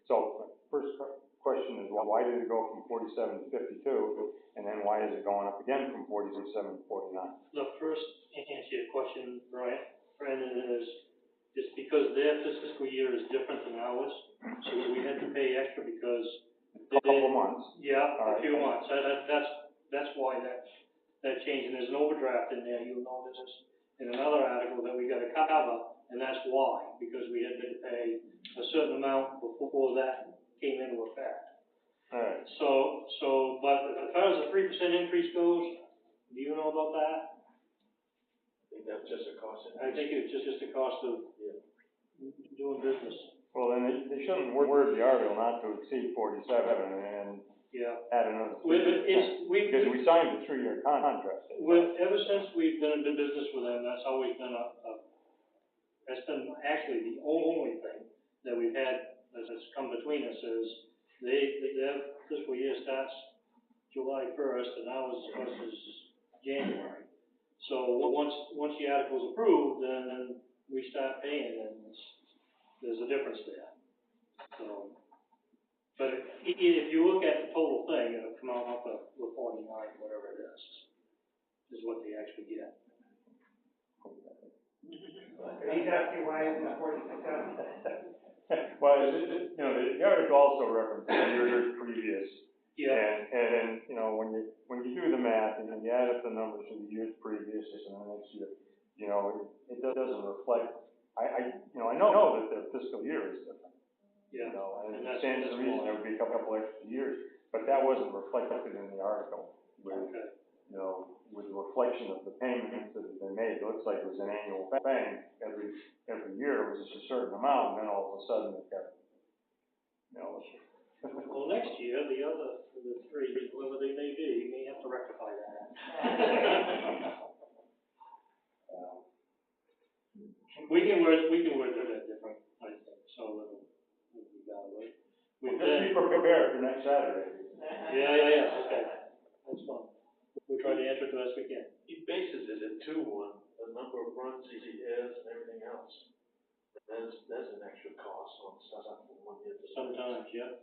J: So first question is, why did it go from 47 to 52? And then why is it going up again from 47 to 49?
Q: The first answer to your question, Brandon, is just because their fiscal year is different than ours, so we had to pay extra because.
J: A couple of months.
Q: Yeah, a few months, that's why that changed, and there's an overdraft in there, you'll notice, in another article that we gotta cover, and that's why, because we had to pay a certain amount before that came into effect.
J: Alright.
Q: So, but as far as the 3% increase goes, do you know about that?
P: I think that's just a cost.
Q: I think it's just a cost of doing business.
J: Well, then they shouldn't word the article not to exceed 47 and add another 3%. Because we signed a 3-year contract.
Q: Ever since we've been in business with them, that's always been that's been actually the only thing that we've had that's come between us is their fiscal year starts July 1st and ours is January. So once the article's approved, then we start paying, and there's a difference there. So, but if you look at the total thing, it'll come out up with 49, whatever it is what they actually get.
A: He's asking why it's 47.
J: Well, the article also references years previous.
Q: Yeah.
J: And when you do the math and you add up the numbers of the years previous and the next year, it doesn't reflect. I know that their fiscal year is different.
Q: Yeah.
J: And that stands to reason there would be a couple extra years, but that wasn't reflected in the article with the reflection of the payments that have been made. It looks like it was an annual thing. Every year it was just a certain amount, and then all of a sudden it got,
Q: Well, next year, the 3, whoever they may be, you may have to rectify that. We can word it different, I think, so it'll be valid.
J: Just be prepared for next Saturday.
Q: Yeah, okay, that's fine. We'll try to answer it the best we can.
P: He bases it at 2 on the number of runs he has and everything else. That's an extra cost on stuff from one year to the next.
Q: Sometimes, yep.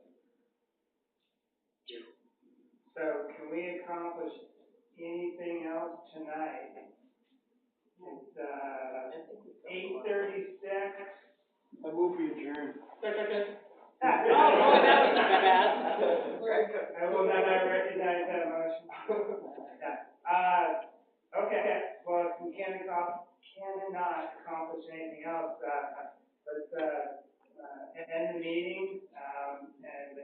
A: So can we accomplish anything else tonight? It's, 8:36.
G: I move we adjourn.
H: Second.
I: Oh, that was fast.
A: I will not recognize that motion. Okay, well, if we cannot accomplish anything else, let's, end the meeting, and,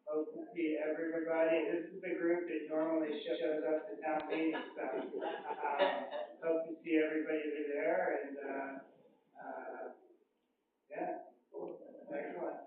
A: hope to see everybody. This is the group that normally shows up to town meetings, so, hope to see everybody there, and, yeah, excellent.